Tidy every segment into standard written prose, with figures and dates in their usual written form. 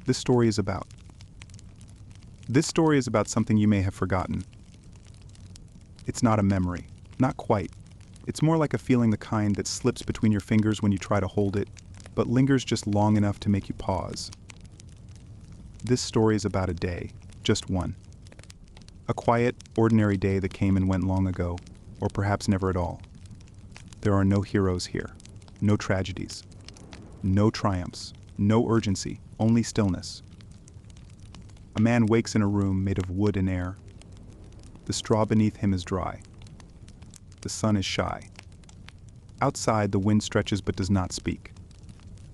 this story is about. This story is about something you may have forgotten. It's not a memory, not quite. It's more like a feeling, the kind that slips between your fingers when you try to hold it, but lingers just long enough to make you pause. This story is about a day, just one. A quiet, ordinary day that came and went long ago, or perhaps never at all. There are no heroes here, no tragedies, no triumphs, no urgency, only stillness. A man wakes in a room made of wood and air. The straw beneath him is dry. The sun is shy. Outside, the wind stretches but does not speak.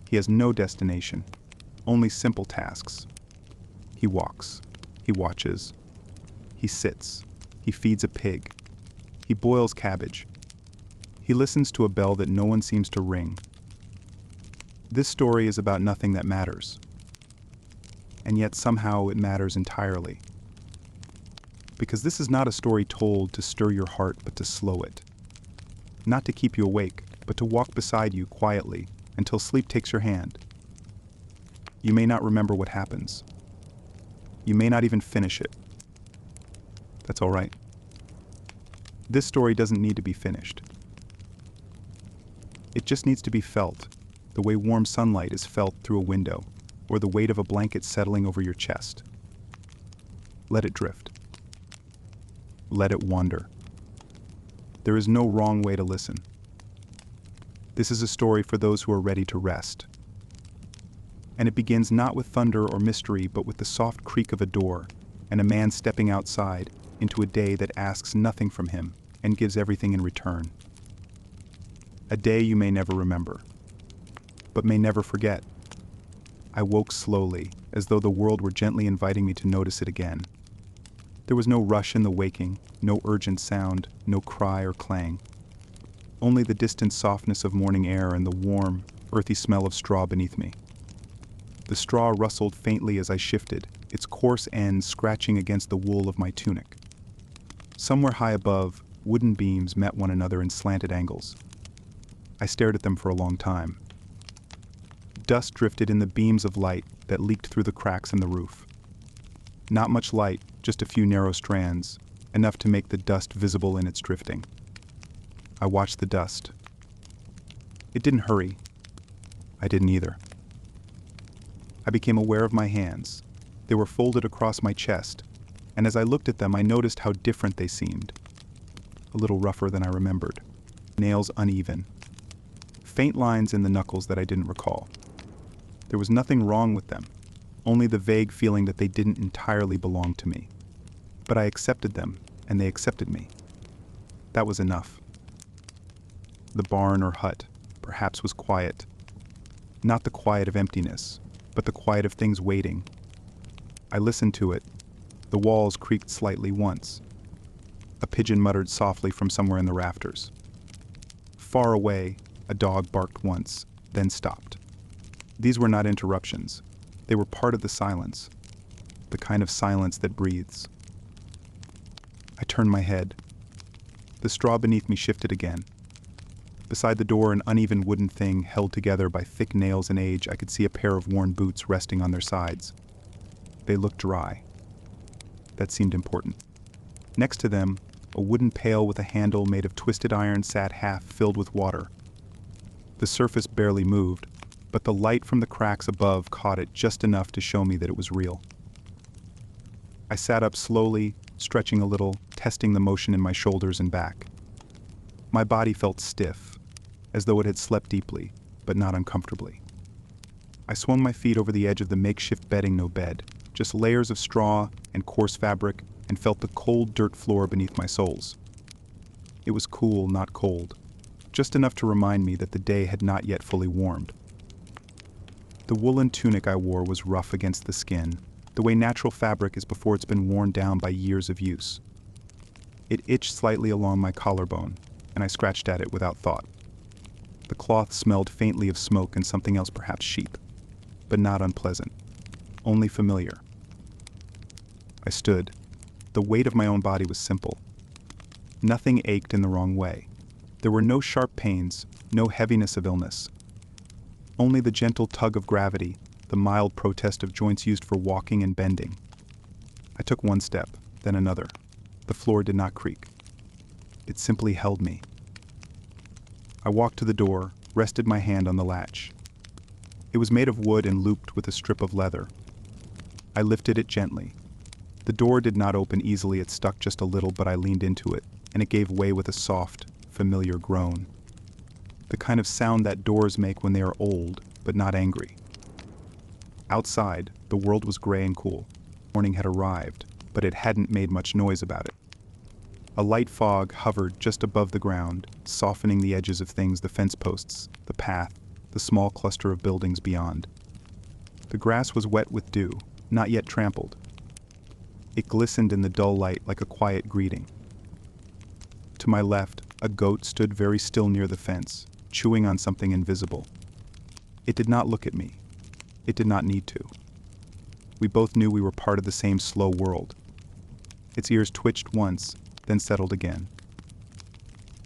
He has no destination, only simple tasks. He walks, he watches, he sits, he feeds a pig, he boils cabbage. He listens to a bell that no one seems to ring. This story is about nothing that matters. And yet somehow it matters entirely. Because this is not a story told to stir your heart, but to slow it. Not to keep you awake, but to walk beside you quietly until sleep takes your hand. You may not remember what happens. You may not even finish it. That's all right. This story doesn't need to be finished. It just needs to be felt, the way warm sunlight is felt through a window, or the weight of a blanket settling over your chest. Let it drift. Let it wander. There is no wrong way to listen. This is a story for those who are ready to rest. And it begins not with thunder or mystery, but with the soft creak of a door and a man stepping outside into a day that asks nothing from him and gives everything in return. A day you may never remember, but may never forget. I woke slowly, as though the world were gently inviting me to notice it again. There was no rush in the waking, no urgent sound, no cry or clang. Only the distant softness of morning air and the warm, earthy smell of straw beneath me. The straw rustled faintly as I shifted, its coarse ends scratching against the wool of my tunic. Somewhere high above, wooden beams met one another in slanted angles. I stared at them for a long time. Dust drifted in the beams of light that leaked through the cracks in the roof. Not much light, just a few narrow strands, enough to make the dust visible in its drifting. I watched the dust. It didn't hurry. I didn't either. I became aware of my hands. They were folded across my chest, and as I looked at them, I noticed how different they seemed. A little rougher than I remembered. Nails uneven. Faint lines in the knuckles that I didn't recall. There was nothing wrong with them, only the vague feeling that they didn't entirely belong to me. But I accepted them, and they accepted me. That was enough. The barn or hut, perhaps, was quiet. Not the quiet of emptiness, but the quiet of things waiting. I listened to it. The walls creaked slightly once. A pigeon muttered softly from somewhere in the rafters. Far away, a dog barked once, then stopped. These were not interruptions. They were part of the silence, the kind of silence that breathes. I turned my head. The straw beneath me shifted again. Beside the door, an uneven wooden thing held together by thick nails and age, I could see a pair of worn boots resting on their sides. They looked dry. That seemed important. Next to them, a wooden pail with a handle made of twisted iron sat half filled with water. The surface barely moved, but the light from the cracks above caught it just enough to show me that it was real. I sat up slowly, stretching a little, testing the motion in my shoulders and back. My body felt stiff, as though it had slept deeply, but not uncomfortably. I swung my feet over the edge of the makeshift bedding, no bed, just layers of straw and coarse fabric, and felt the cold dirt floor beneath my soles. It was cool, not cold, just enough to remind me that the day had not yet fully warmed. The woolen tunic I wore was rough against the skin, the way natural fabric is before it's been worn down by years of use. It itched slightly along my collarbone, and I scratched at it without thought. The cloth smelled faintly of smoke and something else, perhaps sheep, but not unpleasant, only familiar. I stood. The weight of my own body was simple. Nothing ached in the wrong way. There were no sharp pains, no heaviness of illness. Only the gentle tug of gravity, the mild protest of joints used for walking and bending. I took one step, then another. The floor did not creak. It simply held me. I walked to the door, rested my hand on the latch. It was made of wood and looped with a strip of leather. I lifted it gently. The door did not open easily, it stuck just a little, but I leaned into it, and it gave way with a soft, familiar groan. The kind of sound that doors make when they are old, but not angry. Outside, the world was gray and cool. Morning had arrived, but it hadn't made much noise about it. A light fog hovered just above the ground, softening the edges of things, the fence posts, the path, the small cluster of buildings beyond. The grass was wet with dew, not yet trampled. It glistened in the dull light like a quiet greeting. To my left, a goat stood very still near the fence, chewing on something invisible. It did not look at me. It did not need to. We both knew we were part of the same slow world. Its ears twitched once, then settled again.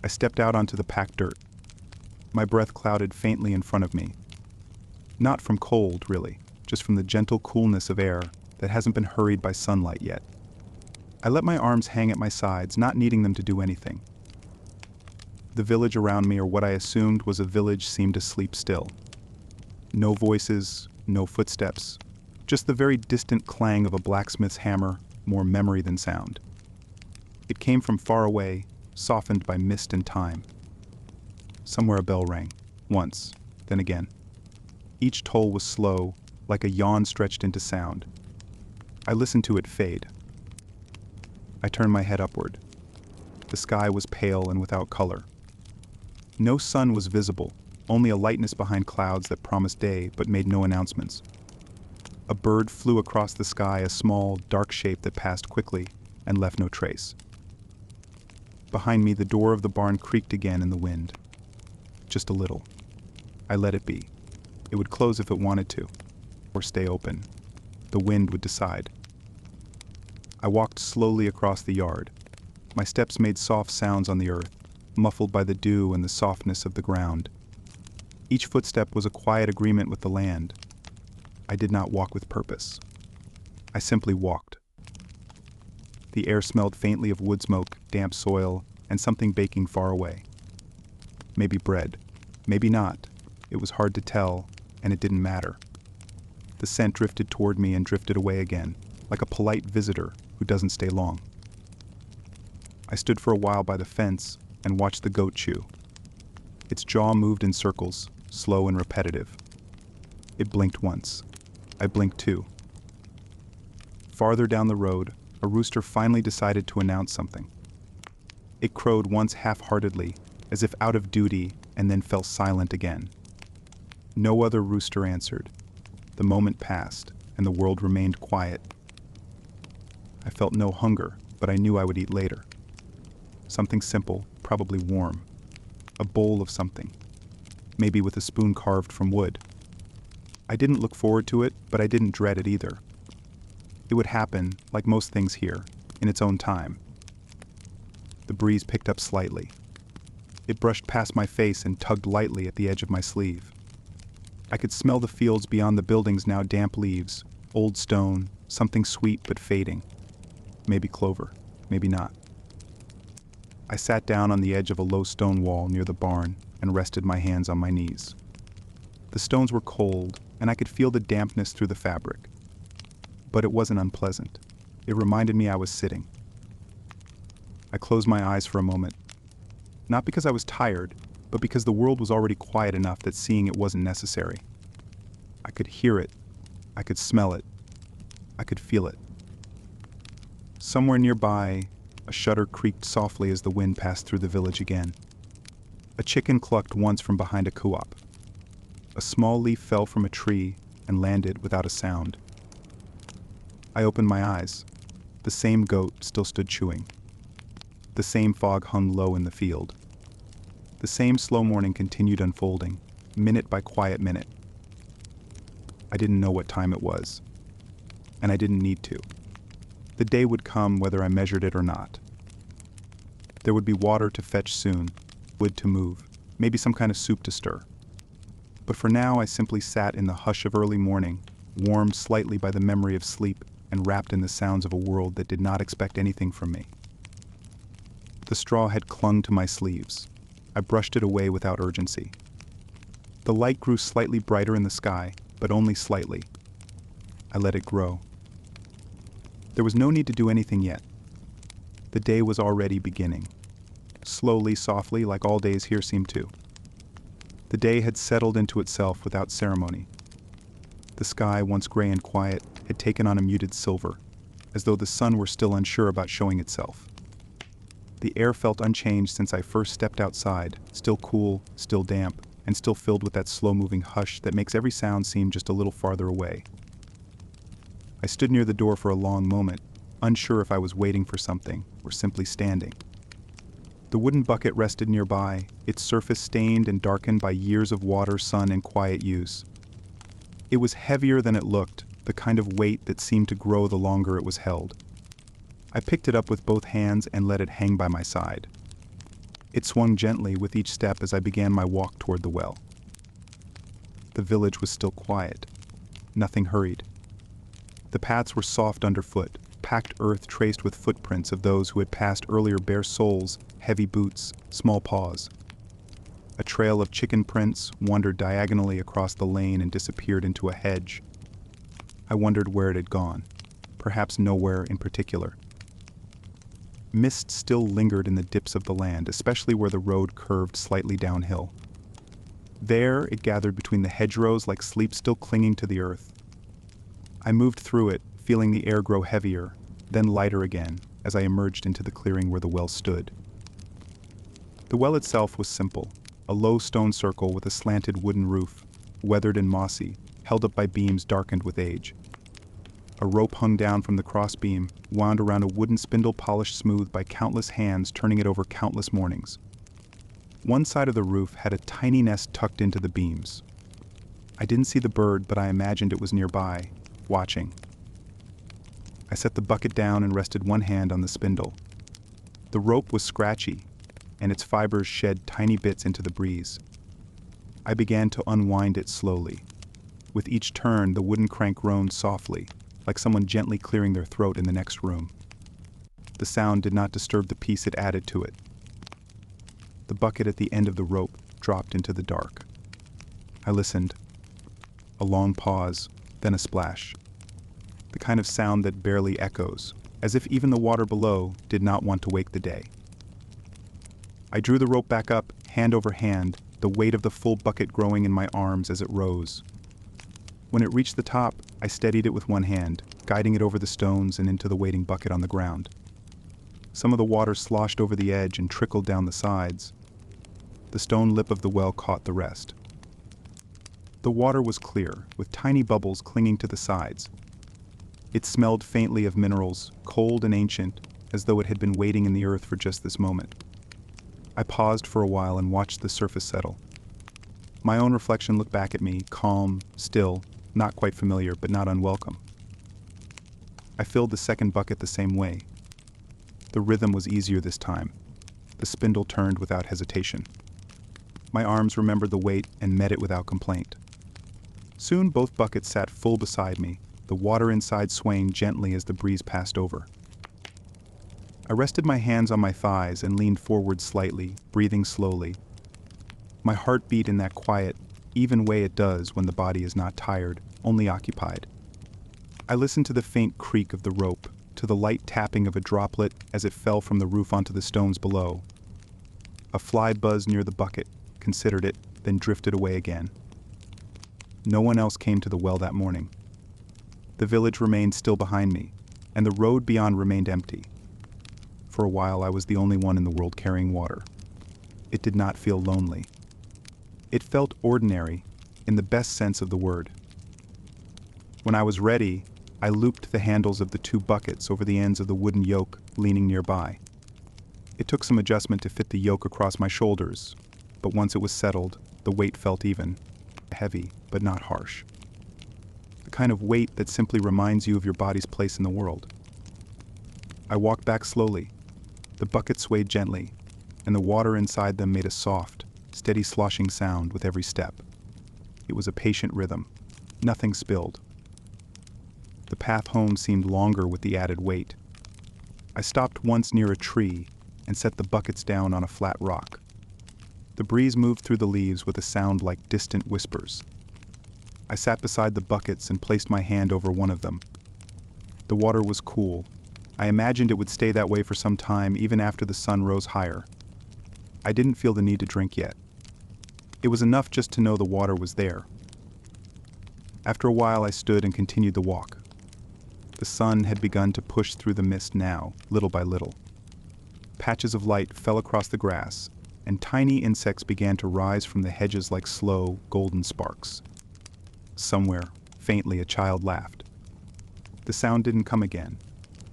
I stepped out onto the packed dirt. My breath clouded faintly in front of me. Not from cold, really, just from the gentle coolness of air that hasn't been hurried by sunlight yet. I let my arms hang at my sides, not needing them to do anything. The village around me, or what I assumed was a village, seemed to sleep still. No voices, no footsteps, just the very distant clang of a blacksmith's hammer, more memory than sound. It came from far away, softened by mist and time. Somewhere a bell rang, once, then again. Each toll was slow, like a yawn stretched into sound. I listened to it fade. I turned my head upward. The sky was pale and without color. No sun was visible, only a lightness behind clouds that promised day but made no announcements. A bird flew across the sky, a small, dark shape that passed quickly and left no trace. Behind me, the door of the barn creaked again in the wind. Just a little. I let it be. It would close if it wanted to, or stay open. The wind would decide. I walked slowly across the yard. My steps made soft sounds on the earth, muffled by the dew and the softness of the ground. Each footstep was a quiet agreement with the land. I did not walk with purpose. I simply walked. The air smelled faintly of wood smoke, damp soil, and something baking far away. Maybe bread, maybe not. It was hard to tell, and it didn't matter. The scent drifted toward me and drifted away again, like a polite visitor who doesn't stay long. I stood for a while by the fence and watched the goat chew. Its jaw moved in circles, slow and repetitive. It blinked once. I blinked too. Farther down the road, a rooster finally decided to announce something. It crowed once half-heartedly, as if out of duty, and then fell silent again. No other rooster answered. The moment passed, and the world remained quiet. I felt no hunger, but I knew I would eat later. Something simple, probably warm. A bowl of something. Maybe with a spoon carved from wood. I didn't look forward to it, but I didn't dread it either. It would happen, like most things here, in its own time. The breeze picked up slightly. It brushed past my face and tugged lightly at the edge of my sleeve. I could smell the fields beyond the buildings, now damp leaves, old stone, something sweet but fading. Maybe clover, maybe not. I sat down on the edge of a low stone wall near the barn and rested my hands on my knees. The stones were cold, and I could feel the dampness through the fabric. But it wasn't unpleasant. It reminded me I was sitting. I closed my eyes for a moment, not because I was tired, but because the world was already quiet enough that seeing it wasn't necessary. I could hear it. I could smell it. I could feel it. Somewhere nearby, a shutter creaked softly as the wind passed through the village again. A chicken clucked once from behind a co-op. A small leaf fell from a tree and landed without a sound. I opened my eyes. The same goat still stood chewing. The same fog hung low in the field. The same slow morning continued unfolding, minute by quiet minute. I didn't know what time it was, and I didn't need to. The day would come whether I measured it or not. There would be water to fetch soon, wood to move, maybe some kind of soup to stir. But for now I simply sat in the hush of early morning warmed slightly by the memory of sleep and wrapped in the sounds of a world that did not expect anything from me. The straw had clung to my sleeves. I brushed it away without urgency. The light grew slightly brighter in the sky, but only slightly. I let it grow. There was no need to do anything yet. The day was already beginning. Slowly, softly, like all days here seemed to. The day had settled into itself without ceremony. The sky, once gray and quiet, had taken on a muted silver, as though the sun were still unsure about showing itself. The air felt unchanged since I first stepped outside, still cool, still damp, and still filled with that slow-moving hush that makes every sound seem just a little farther away. I stood near the door for a long moment, unsure if I was waiting for something or simply standing. The wooden bucket rested nearby, its surface stained and darkened by years of water, sun, and quiet use. It was heavier than it looked, the kind of weight that seemed to grow the longer it was held. I picked it up with both hands and let it hang by my side. It swung gently with each step as I began my walk toward the well. The village was still quiet. Nothing hurried. The paths were soft underfoot, packed earth traced with footprints of those who had passed earlier, bare soles, heavy boots, small paws. A trail of chicken prints wandered diagonally across the lane and disappeared into a hedge. I wondered where it had gone, perhaps nowhere in particular. Mist still lingered in the dips of the land, especially where the road curved slightly downhill. There it gathered between the hedgerows like sleep still clinging to the earth. I moved through it, feeling the air grow heavier, then lighter again, as I emerged into the clearing where the well stood. The well itself was simple, a low stone circle with a slanted wooden roof, weathered and mossy, held up by beams darkened with age. A rope hung down from the crossbeam, wound around a wooden spindle polished smooth by countless hands turning it over countless mornings. One side of the roof had a tiny nest tucked into the beams. I didn't see the bird, but I imagined it was nearby, watching. I set the bucket down and rested one hand on the spindle. The rope was scratchy, and its fibers shed tiny bits into the breeze. I began to unwind it slowly. With each turn, the wooden crank groaned softly, like someone gently clearing their throat in the next room. The sound did not disturb the peace it added to it. The bucket at the end of the rope dropped into the dark. I listened. A long pause, then a splash. The kind of sound that barely echoes, as if even the water below did not want to wake the day. I drew the rope back up, hand over hand, the weight of the full bucket growing in my arms as it rose. When it reached the top, I steadied it with one hand, guiding it over the stones and into the waiting bucket on the ground. Some of the water sloshed over the edge and trickled down the sides. The stone lip of the well caught the rest. The water was clear, with tiny bubbles clinging to the sides. It smelled faintly of minerals, cold and ancient, as though it had been waiting in the earth for just this moment. I paused for a while and watched the surface settle. My own reflection looked back at me, calm, still, not quite familiar, but not unwelcome. I filled the second bucket the same way. The rhythm was easier this time. The spindle turned without hesitation. My arms remembered the weight and met it without complaint. Soon both buckets sat full beside me, the water inside swaying gently as the breeze passed over. I rested my hands on my thighs and leaned forward slightly, breathing slowly. My heart beat in that quiet, even way it does when the body is not tired, only occupied. I listened to the faint creak of the rope, to the light tapping of a droplet as it fell from the roof onto the stones below. A fly buzzed near the bucket, considered it, then drifted away again. No one else came to the well that morning. The village remained still behind me, and the road beyond remained empty. For a while I was the only one in the world carrying water. It did not feel lonely. It felt ordinary, in the best sense of the word. When I was ready, I looped the handles of the two buckets over the ends of the wooden yoke leaning nearby. It took some adjustment to fit the yoke across my shoulders, but once it was settled, the weight felt even, heavy, but not harsh. The kind of weight that simply reminds you of your body's place in the world. I walked back slowly. The bucket swayed gently, and the water inside them made a soft, steady sloshing sound with every step. It was a patient rhythm. Nothing spilled. path home seemed longer with the added weight. I stopped once near a tree and set the buckets down on a flat rock. The breeze moved through the leaves with a sound like distant whispers. I sat beside the buckets and placed my hand over one of them. The water was cool. I imagined it would stay that way for some time, even after the sun rose higher. I didn't feel the need to drink yet. It was enough just to know the water was there. After a while, I stood and continued the walk. The sun had begun to push through the mist now, little by little. Patches of light fell across the grass, and tiny insects began to rise from the hedges like slow, golden sparks. Somewhere, faintly, a child laughed. The sound didn't come again,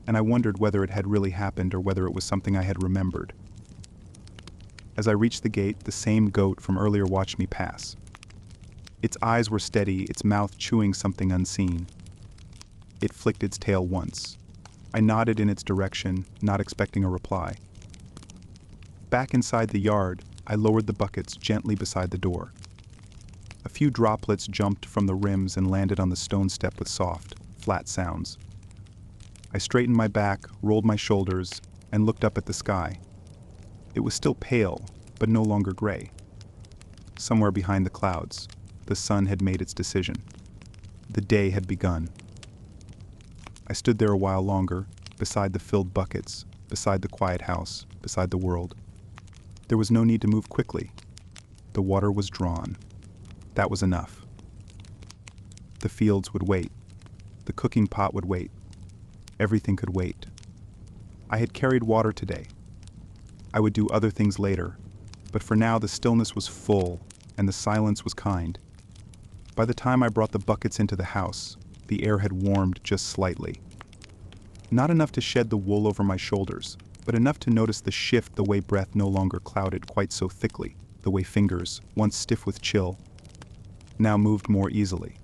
and I wondered whether it had really happened or whether it was something I had remembered. As I reached the gate, the same goat from earlier watched me pass. Its eyes were steady, its mouth chewing something unseen. It flicked its tail once. I nodded in its direction, not expecting a reply. Back inside the yard, I lowered the buckets gently beside the door. A few droplets jumped from the rims and landed on the stone step with soft, flat sounds. I straightened my back, rolled my shoulders, and looked up at the sky. It was still pale, but no longer gray. Somewhere behind the clouds, the sun had made its decision. The day had begun. I stood there a while longer, beside the filled buckets, beside the quiet house, beside the world. There was no need to move quickly. The water was drawn. That was enough. The fields would wait. The cooking pot would wait. Everything could wait. I had carried water today. I would do other things later, but for now the stillness was full and the silence was kind. By the time I brought the buckets into the house, the air had warmed just slightly. Not enough to shed the wool over my shoulders, but enough to notice the shift, the way breath no longer clouded quite so thickly, the way fingers, once stiff with chill, now moved more easily.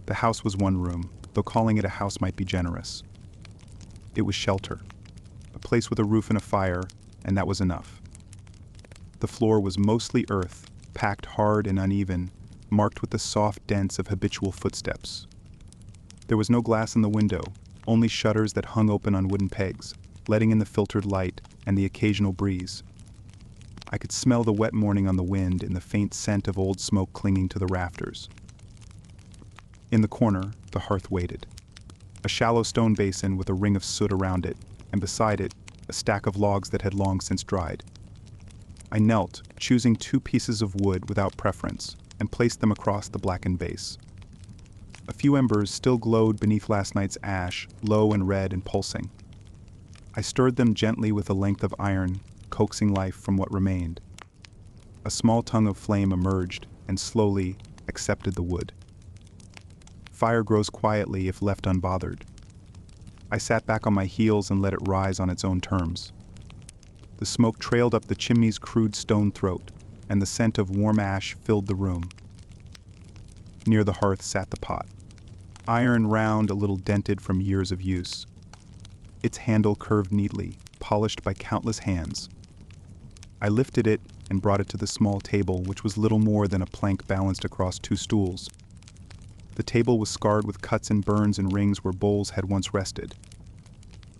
The house was one room, though calling it a house might be generous. It was shelter, a place with a roof and a fire, and that was enough. The floor was mostly earth, packed hard and uneven, marked with the soft dents of habitual footsteps. There was no glass in the window, only shutters that hung open on wooden pegs, letting in the filtered light and the occasional breeze. I could smell the wet morning on the wind and the faint scent of old smoke clinging to the rafters. In the corner, the hearth waited. A shallow stone basin with a ring of soot around it, and beside it, a stack of logs that had long since dried. I knelt, choosing 2 pieces of wood without preference, and placed them across the blackened base. A few embers still glowed beneath last night's ash, low and red and pulsing. I stirred them gently with a length of iron, coaxing life from what remained. A small tongue of flame emerged and slowly accepted the wood. Fire grows quietly if left unbothered. I sat back on my heels and let it rise on its own terms. The smoke trailed up the chimney's crude stone throat, and the scent of warm ash filled the room. Near the hearth sat the pot. Iron round, a little dented from years of use. Its handle curved neatly, polished by countless hands. I lifted it and brought it to the small table, which was little more than a plank balanced across 2 stools. The table was scarred with cuts and burns and rings where bowls had once rested.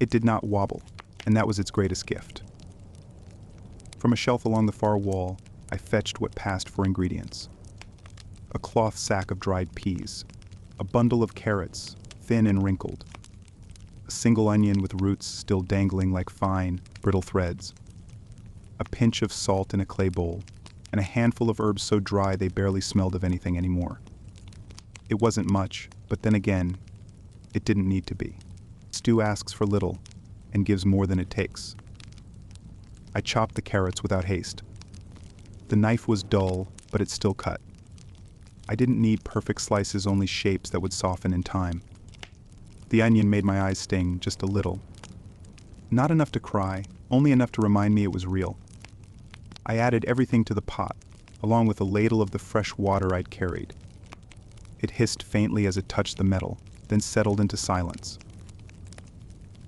It did not wobble, and that was its greatest gift. From a shelf along the far wall, I fetched what passed for ingredients. A cloth sack of dried peas, a bundle of carrots, thin and wrinkled, a single onion with roots still dangling like fine, brittle threads, a pinch of salt in a clay bowl, and a handful of herbs so dry they barely smelled of anything anymore. It wasn't much, but then again, it didn't need to be. Stew asks for little and gives more than it takes. I chopped the carrots without haste. The knife was dull, but it still cut. I didn't need perfect slices, only shapes that would soften in time. The onion made my eyes sting just a little. Not enough to cry, only enough to remind me it was real. I added everything to the pot, along with a ladle of the fresh water I'd carried. It hissed faintly as it touched the metal, then settled into silence.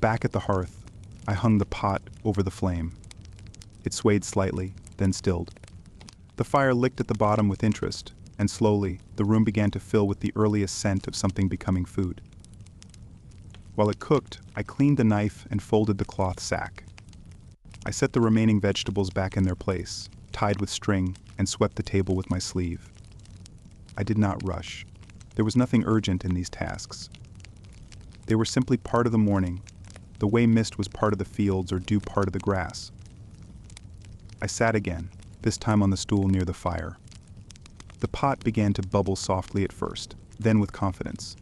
Back at the hearth, I hung the pot over the flame. It swayed slightly, then stilled. The fire licked at the bottom with interest, and slowly, the room began to fill with the earliest scent of something becoming food. While it cooked, I cleaned the knife and folded the cloth sack. I set the remaining vegetables back in their place, tied with string, and swept the table with my sleeve. I did not rush. There was nothing urgent in these tasks. They were simply part of the morning, the way mist was part of the fields or dew part of the grass. I sat again, this time on the stool near the fire. The pot began to bubble softly at first, then with confidence.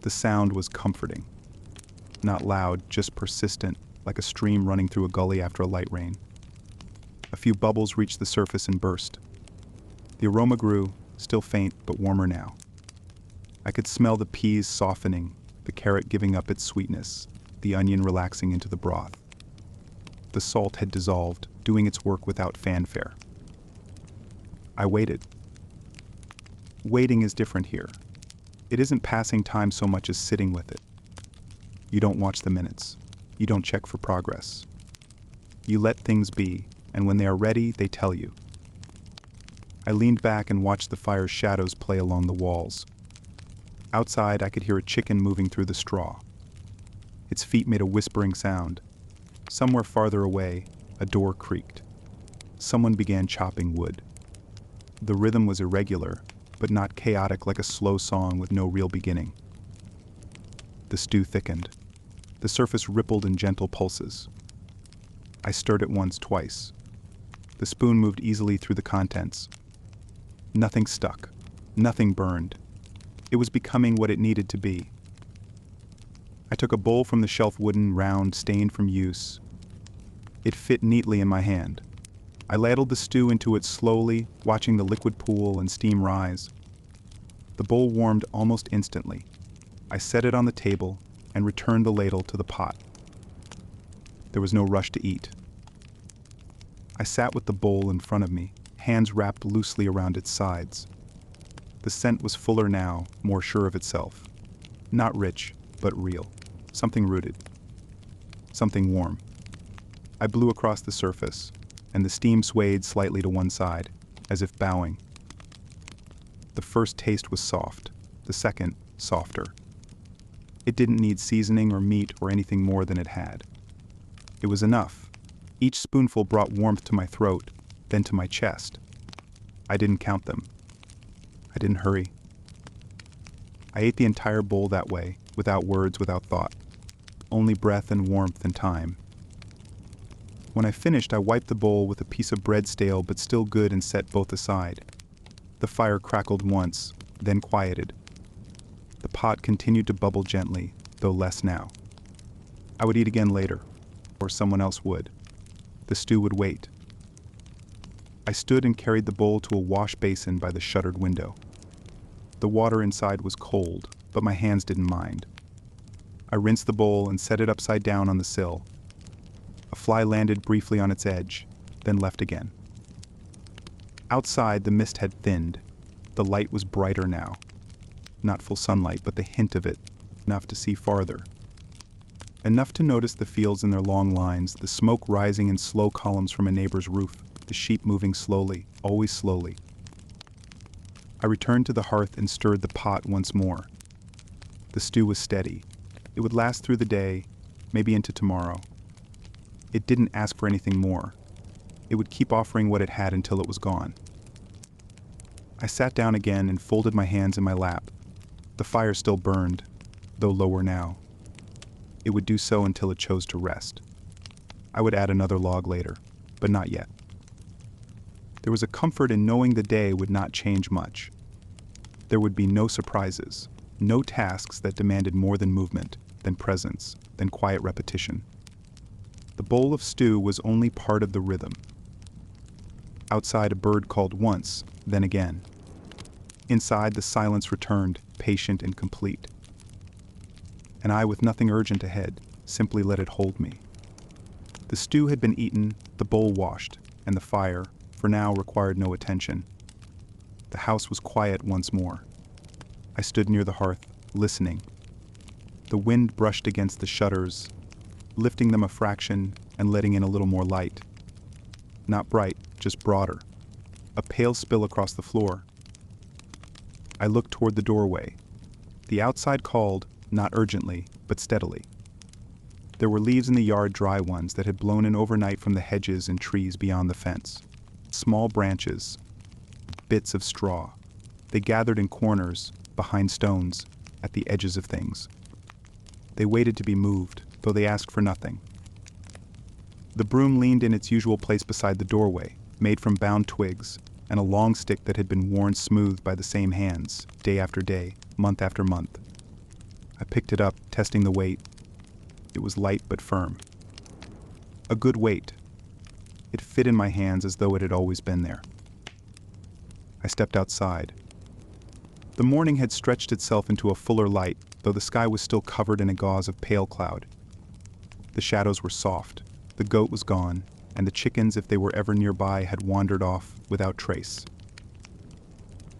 The sound was comforting. Not loud, just persistent, like a stream running through a gully after a light rain. A few bubbles reached the surface and burst. The aroma grew, still faint but warmer now. I could smell the peas softening, the carrot giving up its sweetness, the onion relaxing into the broth. The salt had dissolved, doing its work without fanfare. I waited. Waiting is different here. It isn't passing time so much as sitting with it. You don't watch the minutes. You don't check for progress. You let things be, and when they are ready, they tell you. I leaned back and watched the fire's shadows play along the walls. Outside, I could hear a chicken moving through the straw. Its feet made a whispering sound. Somewhere farther away, a door creaked. Someone began chopping wood. The rhythm was irregular, but not chaotic like a slow song with no real beginning. The stew thickened. The surface rippled in gentle pulses. I stirred it once, twice. The spoon moved easily through the contents. Nothing stuck. Nothing burned. It was becoming what it needed to be. I took a bowl from the shelf, wooden, round, stained from use. It fit neatly in my hand. I ladled the stew into it slowly, watching the liquid pool and steam rise. The bowl warmed almost instantly. I set it on the table and returned the ladle to the pot. There was no rush to eat. I sat with the bowl in front of me, hands wrapped loosely around its sides. The scent was fuller now, more sure of itself. Not rich, but real. Something rooted. Something warm. I blew across the surface, and the steam swayed slightly to one side, as if bowing. The first taste was soft, the second, softer. It didn't need seasoning or meat or anything more than it had. It was enough. Each spoonful brought warmth to my throat, then to my chest. I didn't count them. I didn't hurry. I ate the entire bowl that way, without words, without thought. Only breath and warmth and time. When I finished, I wiped the bowl with a piece of bread, stale but still good, and set both aside. The fire crackled once, then quieted. The pot continued to bubble gently, though less now. I would eat again later, or someone else would. The stew would wait. I stood and carried the bowl to a wash basin by the shuttered window. The water inside was cold, but my hands didn't mind. I rinsed the bowl and set it upside down on the sill. A fly landed briefly on its edge, then left again. Outside, the mist had thinned. The light was brighter now. Not full sunlight, but the hint of it, enough to see farther. Enough to notice the fields in their long lines, the smoke rising in slow columns from a neighbor's roof, the sheep moving slowly, always slowly. I returned to the hearth and stirred the pot once more. The stew was steady. It would last through the day, maybe into tomorrow. It didn't ask for anything more. It would keep offering what it had until it was gone. I sat down again and folded my hands in my lap. The fire still burned, though lower now. It would do so until it chose to rest. I would add another log later, but not yet. There was a comfort in knowing the day would not change much. There would be no surprises, no tasks that demanded more than movement, than presence, than quiet repetition. The bowl of stew was only part of the rhythm. Outside, a bird called once, then again. Inside, the silence returned, patient and complete. And I, with nothing urgent ahead, simply let it hold me. The stew had been eaten, the bowl washed, and the fire, for now, required no attention. The house was quiet once more. I stood near the hearth, listening. The wind brushed against the shutters, lifting them a fraction and letting in a little more light. Not bright, just broader. A pale spill across the floor. I looked toward the doorway. The outside called, not urgently, but steadily. There were leaves in the yard, dry ones that had blown in overnight from the hedges and trees beyond the fence. Small branches, bits of straw. They gathered in corners, behind stones, at the edges of things. They waited to be moved, though they asked for nothing. The broom leaned in its usual place beside the doorway, made from bound twigs, and a long stick that had been worn smooth by the same hands, day after day, month after month. I picked it up, testing the weight. It was light but firm. A good weight. It fit in my hands as though it had always been there. I stepped outside. The morning had stretched itself into a fuller light, though the sky was still covered in a gauze of pale cloud. The shadows were soft, the goat was gone, and the chickens, if they were ever nearby, had wandered off without trace.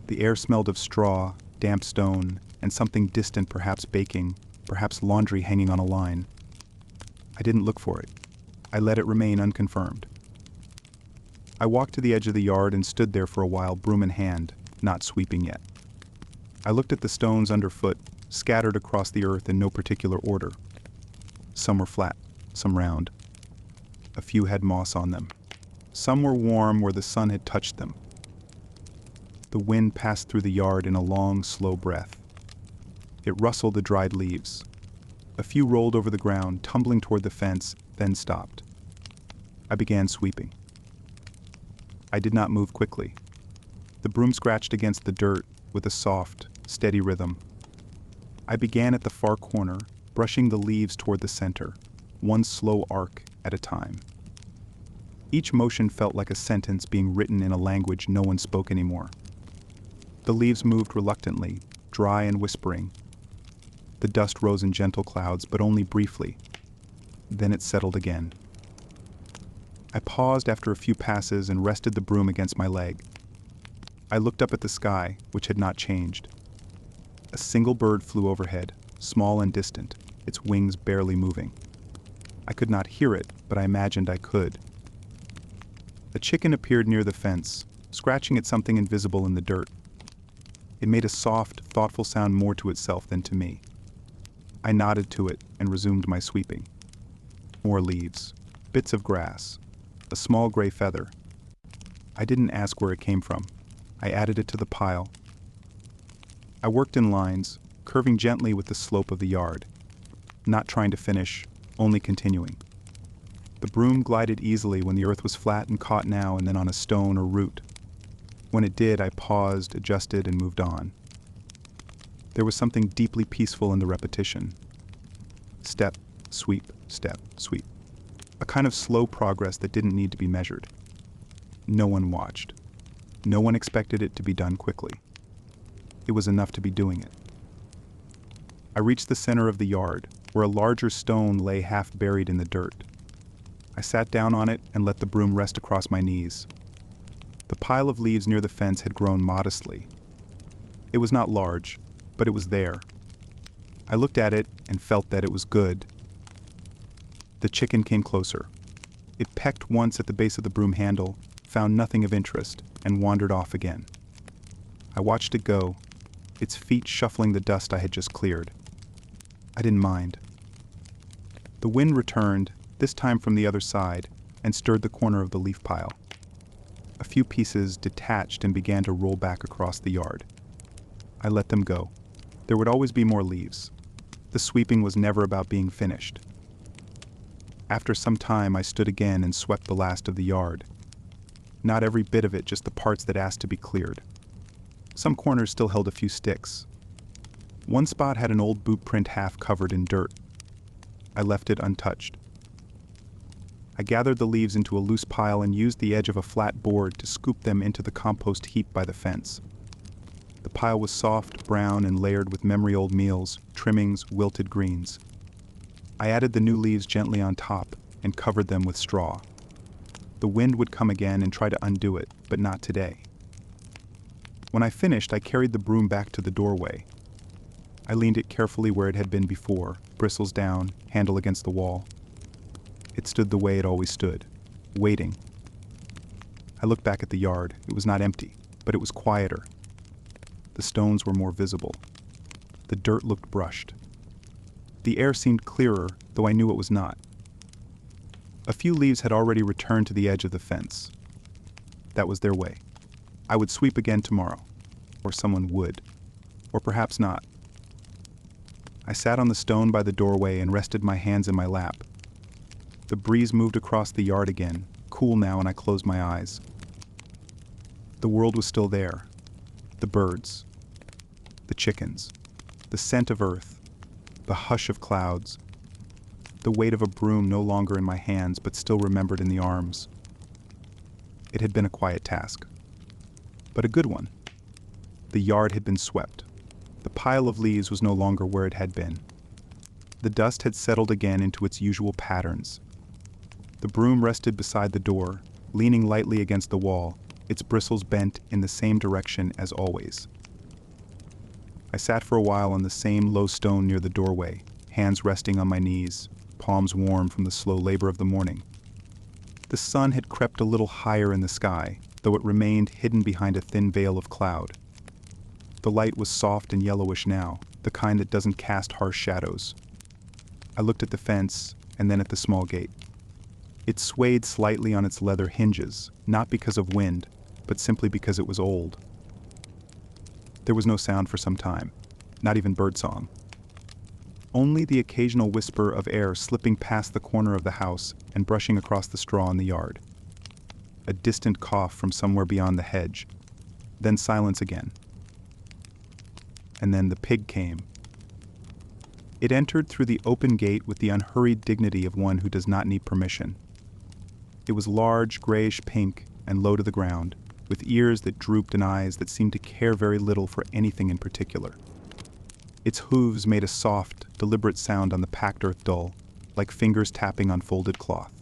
The air smelled of straw, damp stone, and something distant, perhaps baking, perhaps laundry hanging on a line. I didn't look for it. I let it remain unconfirmed. I walked to the edge of the yard and stood there for a while, broom in hand, not sweeping yet. I looked at the stones underfoot, scattered across the earth in no particular order. Some were flat, some round. A few had moss on them. Some were warm where the sun had touched them. The wind passed through the yard in a long, slow breath. It rustled the dried leaves. A few rolled over the ground, tumbling toward the fence, then stopped. I began sweeping. I did not move quickly. The broom scratched against the dirt with a soft, steady rhythm. I began at the far corner, brushing the leaves toward the center, one slow arc at a time. Each motion felt like a sentence being written in a language no one spoke anymore. The leaves moved reluctantly, dry and whispering. The dust rose in gentle clouds, but only briefly. Then it settled again. I paused after a few passes and rested the broom against my leg. I looked up at the sky, which had not changed. A single bird flew overhead, small and distant, its wings barely moving. I could not hear it, but I imagined I could. A chicken appeared near the fence, scratching at something invisible in the dirt. It made a soft, thoughtful sound more to itself than to me. I nodded to it and resumed my sweeping. More leaves, bits of grass, a small gray feather. I didn't ask where it came from. I added it to the pile. I worked in lines, curving gently with the slope of the yard, not trying to finish, only continuing. The broom glided easily when the earth was flat and caught now and then on a stone or root. When it did, I paused, adjusted, and moved on. There was something deeply peaceful in the repetition. Step, sweep, step, sweep. A kind of slow progress that didn't need to be measured. No one watched. No one expected it to be done quickly. It was enough to be doing it. I reached the center of the yard, where a larger stone lay half buried in the dirt. I sat down on it and let the broom rest across my knees. The pile of leaves near the fence had grown modestly. It was not large, but it was there. I looked at it and felt that it was good. The chicken came closer. It pecked once at the base of the broom handle, found nothing of interest, and wandered off again. I watched it go, its feet shuffling the dust I had just cleared. I didn't mind. The wind returned, this time from the other side, and stirred the corner of the leaf pile. A few pieces detached and began to roll back across the yard. I let them go. There would always be more leaves. The sweeping was never about being finished. After some time, I stood again and swept the last of the yard. Not every bit of it, just the parts that asked to be cleared. Some corners still held a few sticks. One spot had an old boot print half covered in dirt. I left it untouched. I gathered the leaves into a loose pile and used the edge of a flat board to scoop them into the compost heap by the fence. The pile was soft, brown, and layered with memory-old meals, trimmings, wilted greens. I added the new leaves gently on top and covered them with straw. The wind would come again and try to undo it, but not today. When I finished, I carried the broom back to the doorway. I leaned it carefully where it had been before, bristles down, handle against the wall. It stood the way it always stood, waiting. I looked back at the yard. It was not empty, but it was quieter. The stones were more visible. The dirt looked brushed. The air seemed clearer, though I knew it was not. A few leaves had already returned to the edge of the fence. That was their way. I would sweep again tomorrow. Or someone would. Or perhaps not. I sat on the stone by the doorway and rested my hands in my lap. The breeze moved across the yard again, cool now, and I closed my eyes. The world was still there. The birds. The chickens. The scent of earth. The hush of clouds. The weight of a broom no longer in my hands, but still remembered in the arms. It had been a quiet task, but a good one. The yard had been swept. The pile of leaves was no longer where it had been. The dust had settled again into its usual patterns. The broom rested beside the door, leaning lightly against the wall, its bristles bent in the same direction as always. I sat for a while on the same low stone near the doorway, hands resting on my knees, palms warm from the slow labor of the morning. The sun had crept a little higher in the sky, though it remained hidden behind a thin veil of cloud. The light was soft and yellowish now, the kind that doesn't cast harsh shadows. I looked at the fence and then at the small gate. It swayed slightly on its leather hinges, not because of wind, but simply because it was old. There was no sound for some time, not even birdsong. Only the occasional whisper of air slipping past the corner of the house and brushing across the straw in the yard. A distant cough from somewhere beyond the hedge, then silence again. And then the pig came. It entered through the open gate with the unhurried dignity of one who does not need permission. It was large, grayish pink and low to the ground, with ears that drooped and eyes that seemed to care very little for anything in particular. Its hooves made a soft, deliberate sound on the packed earth dull, like fingers tapping on folded cloth.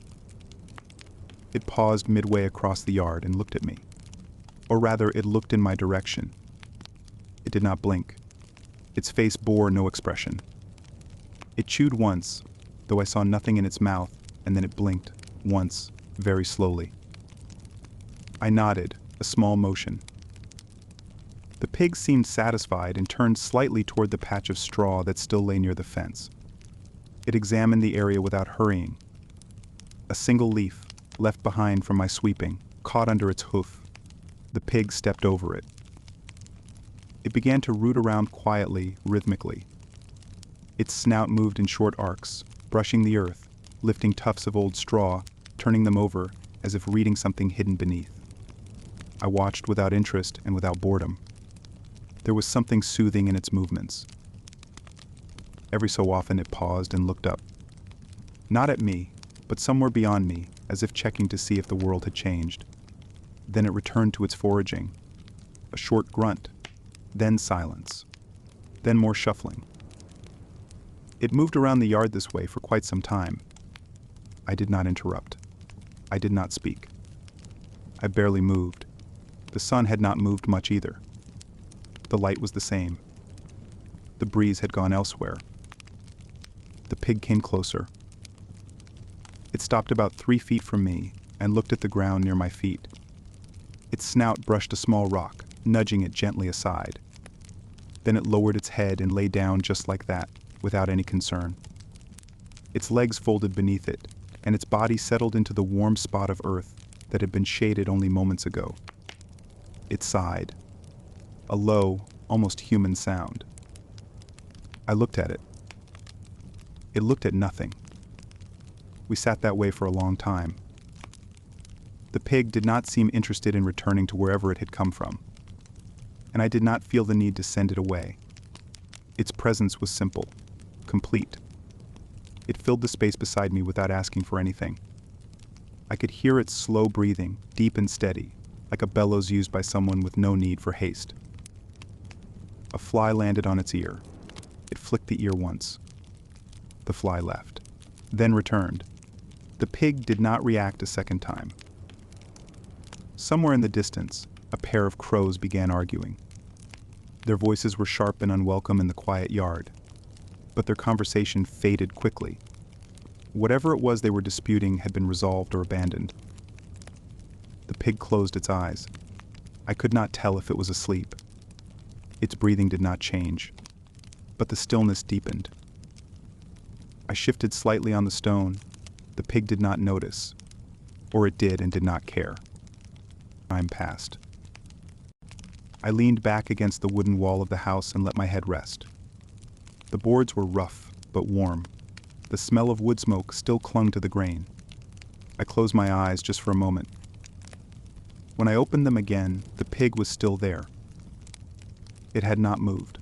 It paused midway across the yard and looked at me. Or rather, it looked in my direction. It did not blink. Its face bore no expression. It chewed once, though I saw nothing in its mouth, and then it blinked, once, very slowly. I nodded, a small motion. The pig seemed satisfied and turned slightly toward the patch of straw that still lay near the fence. It examined the area without hurrying. A single leaf, left behind from my sweeping, caught under its hoof. The pig stepped over it. It began to root around quietly, rhythmically. Its snout moved in short arcs, brushing the earth, lifting tufts of old straw, turning them over as if reading something hidden beneath. I watched without interest and without boredom. There was something soothing in its movements. Every so often it paused and looked up. Not at me, but somewhere beyond me, as if checking to see if the world had changed. Then it returned to its foraging. A short grunt, then silence, then more shuffling. It moved around the yard this way for quite some time. I did not interrupt. I did not speak. I barely moved. The sun had not moved much either. The light was the same. The breeze had gone elsewhere. The pig came closer. It stopped about 3 feet from me and looked at the ground near my feet. Its snout brushed a small rock, nudging it gently aside. Then it lowered its head and lay down just like that, without any concern. Its legs folded beneath it, and its body settled into the warm spot of earth that had been shaded only moments ago. It sighed. A low, almost human sound. I looked at it. It looked at nothing. We sat that way for a long time. The pig did not seem interested in returning to wherever it had come from, and I did not feel the need to send it away. Its presence was simple, complete. It filled the space beside me without asking for anything. I could hear its slow breathing, deep and steady, like a bellows used by someone with no need for haste. A fly landed on its ear. It flicked the ear once. The fly left, then returned. The pig did not react a second time. Somewhere in the distance, a pair of crows began arguing. Their voices were sharp and unwelcome in the quiet yard, but their conversation faded quickly. Whatever it was they were disputing had been resolved or abandoned. The pig closed its eyes. I could not tell if it was asleep. Its breathing did not change, but the stillness deepened. I shifted slightly on the stone. The pig did not notice. Or it did and did not care. Time passed. I leaned back against the wooden wall of the house and let my head rest. The boards were rough, but warm. The smell of wood smoke still clung to the grain. I closed my eyes just for a moment. When I opened them again, the pig was still there. It had not moved.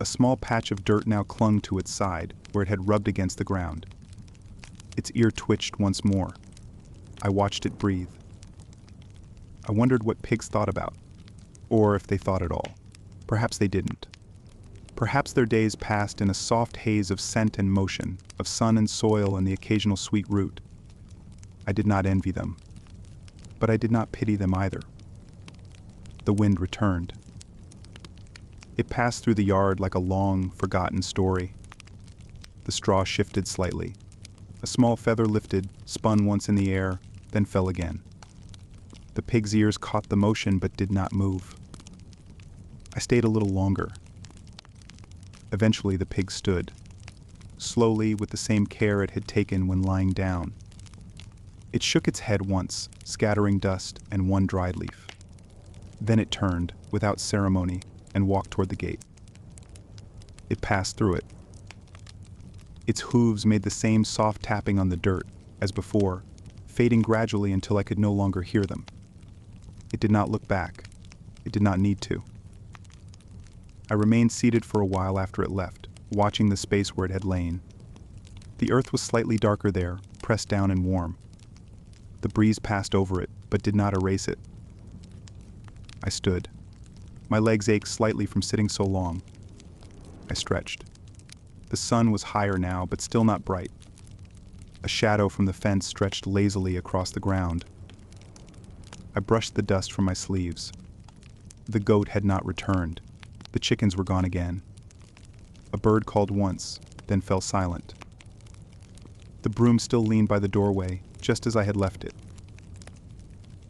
A small patch of dirt now clung to its side, where it had rubbed against the ground. Its ear twitched once more. I watched it breathe. I wondered what pigs thought about, or if they thought at all. Perhaps they didn't. Perhaps their days passed in a soft haze of scent and motion, of sun and soil and the occasional sweet root. I did not envy them, but I did not pity them either. The wind returned. It passed through the yard like a long, forgotten story. The straw shifted slightly. A small feather lifted, spun once in the air, then fell again. The pig's ears caught the motion but did not move. I stayed a little longer. Eventually the pig stood, slowly with the same care it had taken when lying down. It shook its head once, scattering dust and one dried leaf. Then it turned, without ceremony, and walked toward the gate. It passed through it. Its hooves made the same soft tapping on the dirt as before, fading gradually until I could no longer hear them. It did not look back. It did not need to. I remained seated for a while after it left, watching the space where it had lain. The earth was slightly darker there, pressed down and warm. The breeze passed over it, but did not erase it. I stood. My legs ached slightly from sitting so long. I stretched. The sun was higher now, but still not bright. A shadow from the fence stretched lazily across the ground. I brushed the dust from my sleeves. The goat had not returned. The chickens were gone again. A bird called once, then fell silent. The broom still leaned by the doorway, just as I had left it.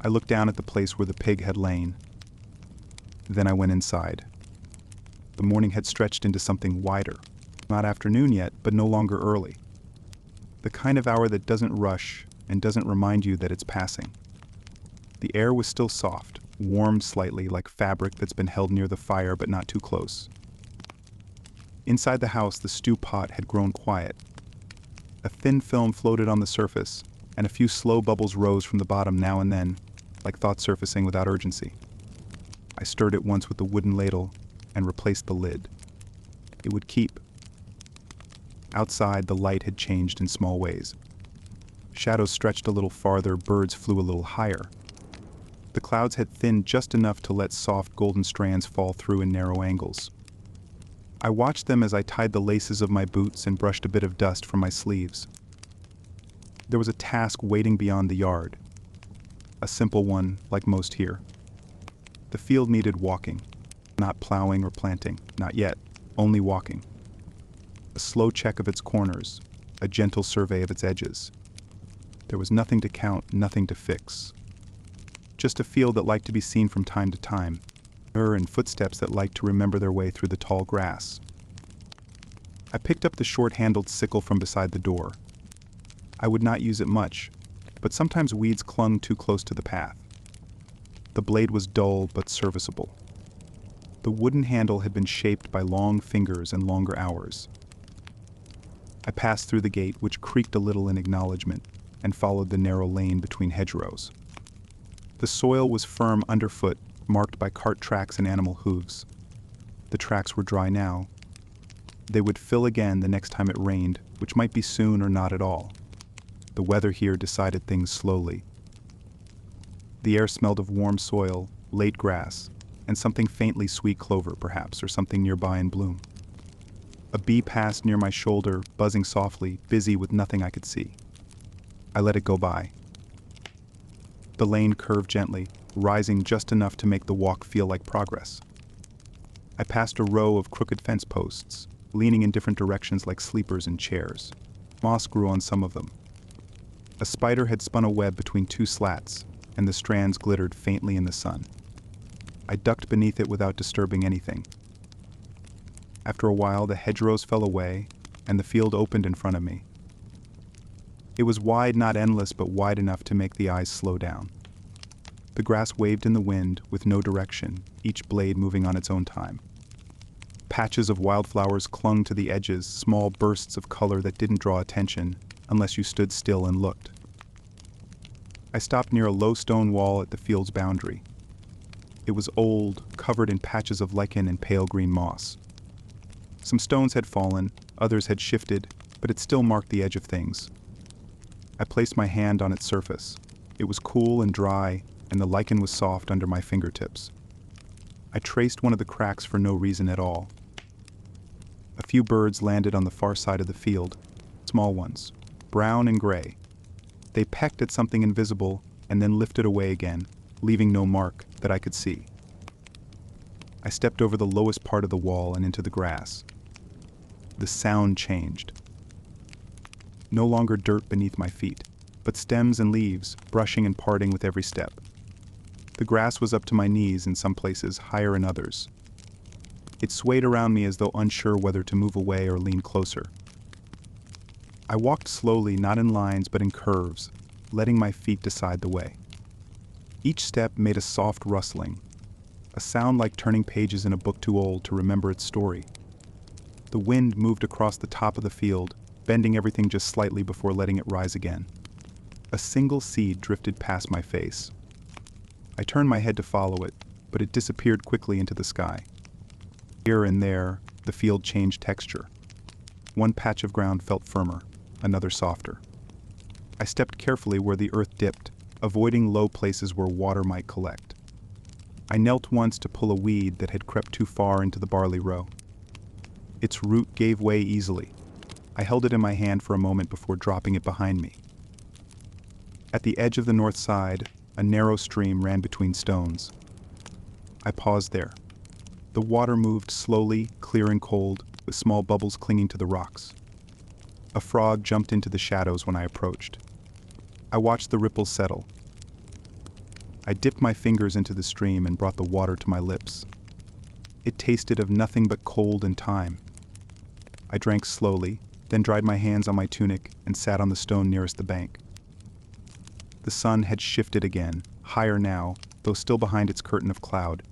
I looked down at the place where the pig had lain. Then I went inside. The morning had stretched into something wider. Not afternoon yet, but no longer early. The kind of hour that doesn't rush and doesn't remind you that it's passing. The air was still soft, warmed slightly like fabric that's been held near the fire but not too close. Inside the house, the stew pot had grown quiet. A thin film floated on the surface, and a few slow bubbles rose from the bottom now and then, like thoughts surfacing without urgency. I stirred it once with the wooden ladle and replaced the lid. It would keep. Outside, the light had changed in small ways. Shadows stretched a little farther, birds flew a little higher. The clouds had thinned just enough to let soft golden strands fall through in narrow angles. I watched them as I tied the laces of my boots and brushed a bit of dust from my sleeves. There was a task waiting beyond the yard. A simple one, like most here. The field needed walking. Not plowing or planting, not yet, only walking. A slow check of its corners, a gentle survey of its edges. There was nothing to count, nothing to fix. Just a field that liked to be seen from time to time, and footsteps that liked to remember their way through the tall grass. I picked up the short-handled sickle from beside the door. I would not use it much, but sometimes weeds clung too close to the path. The blade was dull but serviceable. The wooden handle had been shaped by long fingers and longer hours. I passed through the gate, which creaked a little in acknowledgement, and followed the narrow lane between hedgerows. The soil was firm underfoot, marked by cart tracks and animal hooves. The tracks were dry now. They would fill again the next time it rained, which might be soon or not at all. The weather here decided things slowly. The air smelled of warm soil, late grass, and something faintly sweet clover, perhaps, or something nearby in bloom. A bee passed near my shoulder, buzzing softly, busy with nothing I could see. I let it go by. The lane curved gently, rising just enough to make the walk feel like progress. I passed a row of crooked fence posts, leaning in different directions like sleepers in chairs. Moss grew on some of them. A spider had spun a web between two slats, and the strands glittered faintly in the sun. I ducked beneath it without disturbing anything. After a while, the hedgerows fell away, and the field opened in front of me. It was wide, not endless, but wide enough to make the eyes slow down. The grass waved in the wind with no direction, each blade moving on its own time. Patches of wildflowers clung to the edges, small bursts of color that didn't draw attention unless you stood still and looked. I stopped near a low stone wall at the field's boundary. It was old, covered in patches of lichen and pale green moss. Some stones had fallen, others had shifted, but it still marked the edge of things. I placed my hand on its surface. It was cool and dry, and the lichen was soft under my fingertips. I traced one of the cracks for no reason at all. A few birds landed on the far side of the field, small ones, brown and gray. They pecked at something invisible and then lifted away again, leaving no mark that I could see. I stepped over the lowest part of the wall and into the grass. The sound changed. No longer dirt beneath my feet, but stems and leaves brushing and parting with every step. The grass was up to my knees in some places, higher in others. It swayed around me as though unsure whether to move away or lean closer. I walked slowly, not in lines but in curves, letting my feet decide the way. Each step made a soft rustling, a sound like turning pages in a book too old to remember its story. The wind moved across the top of the field, bending everything just slightly before letting it rise again. A single seed drifted past my face. I turned my head to follow it, but it disappeared quickly into the sky. Here and there, the field changed texture. One patch of ground felt firmer, another softer. I stepped carefully where the earth dipped, avoiding low places where water might collect. I knelt once to pull a weed that had crept too far into the barley row. Its root gave way easily. I held it in my hand for a moment before dropping it behind me. At the edge of the north side, a narrow stream ran between stones. I paused there. The water moved slowly, clear and cold, with small bubbles clinging to the rocks. A frog jumped into the shadows when I approached. I watched the ripples settle. I dipped my fingers into the stream and brought the water to my lips. It tasted of nothing but cold and time. I drank slowly, then dried my hands on my tunic and sat on the stone nearest the bank. The sun had shifted again, higher now, though still behind its curtain of cloud.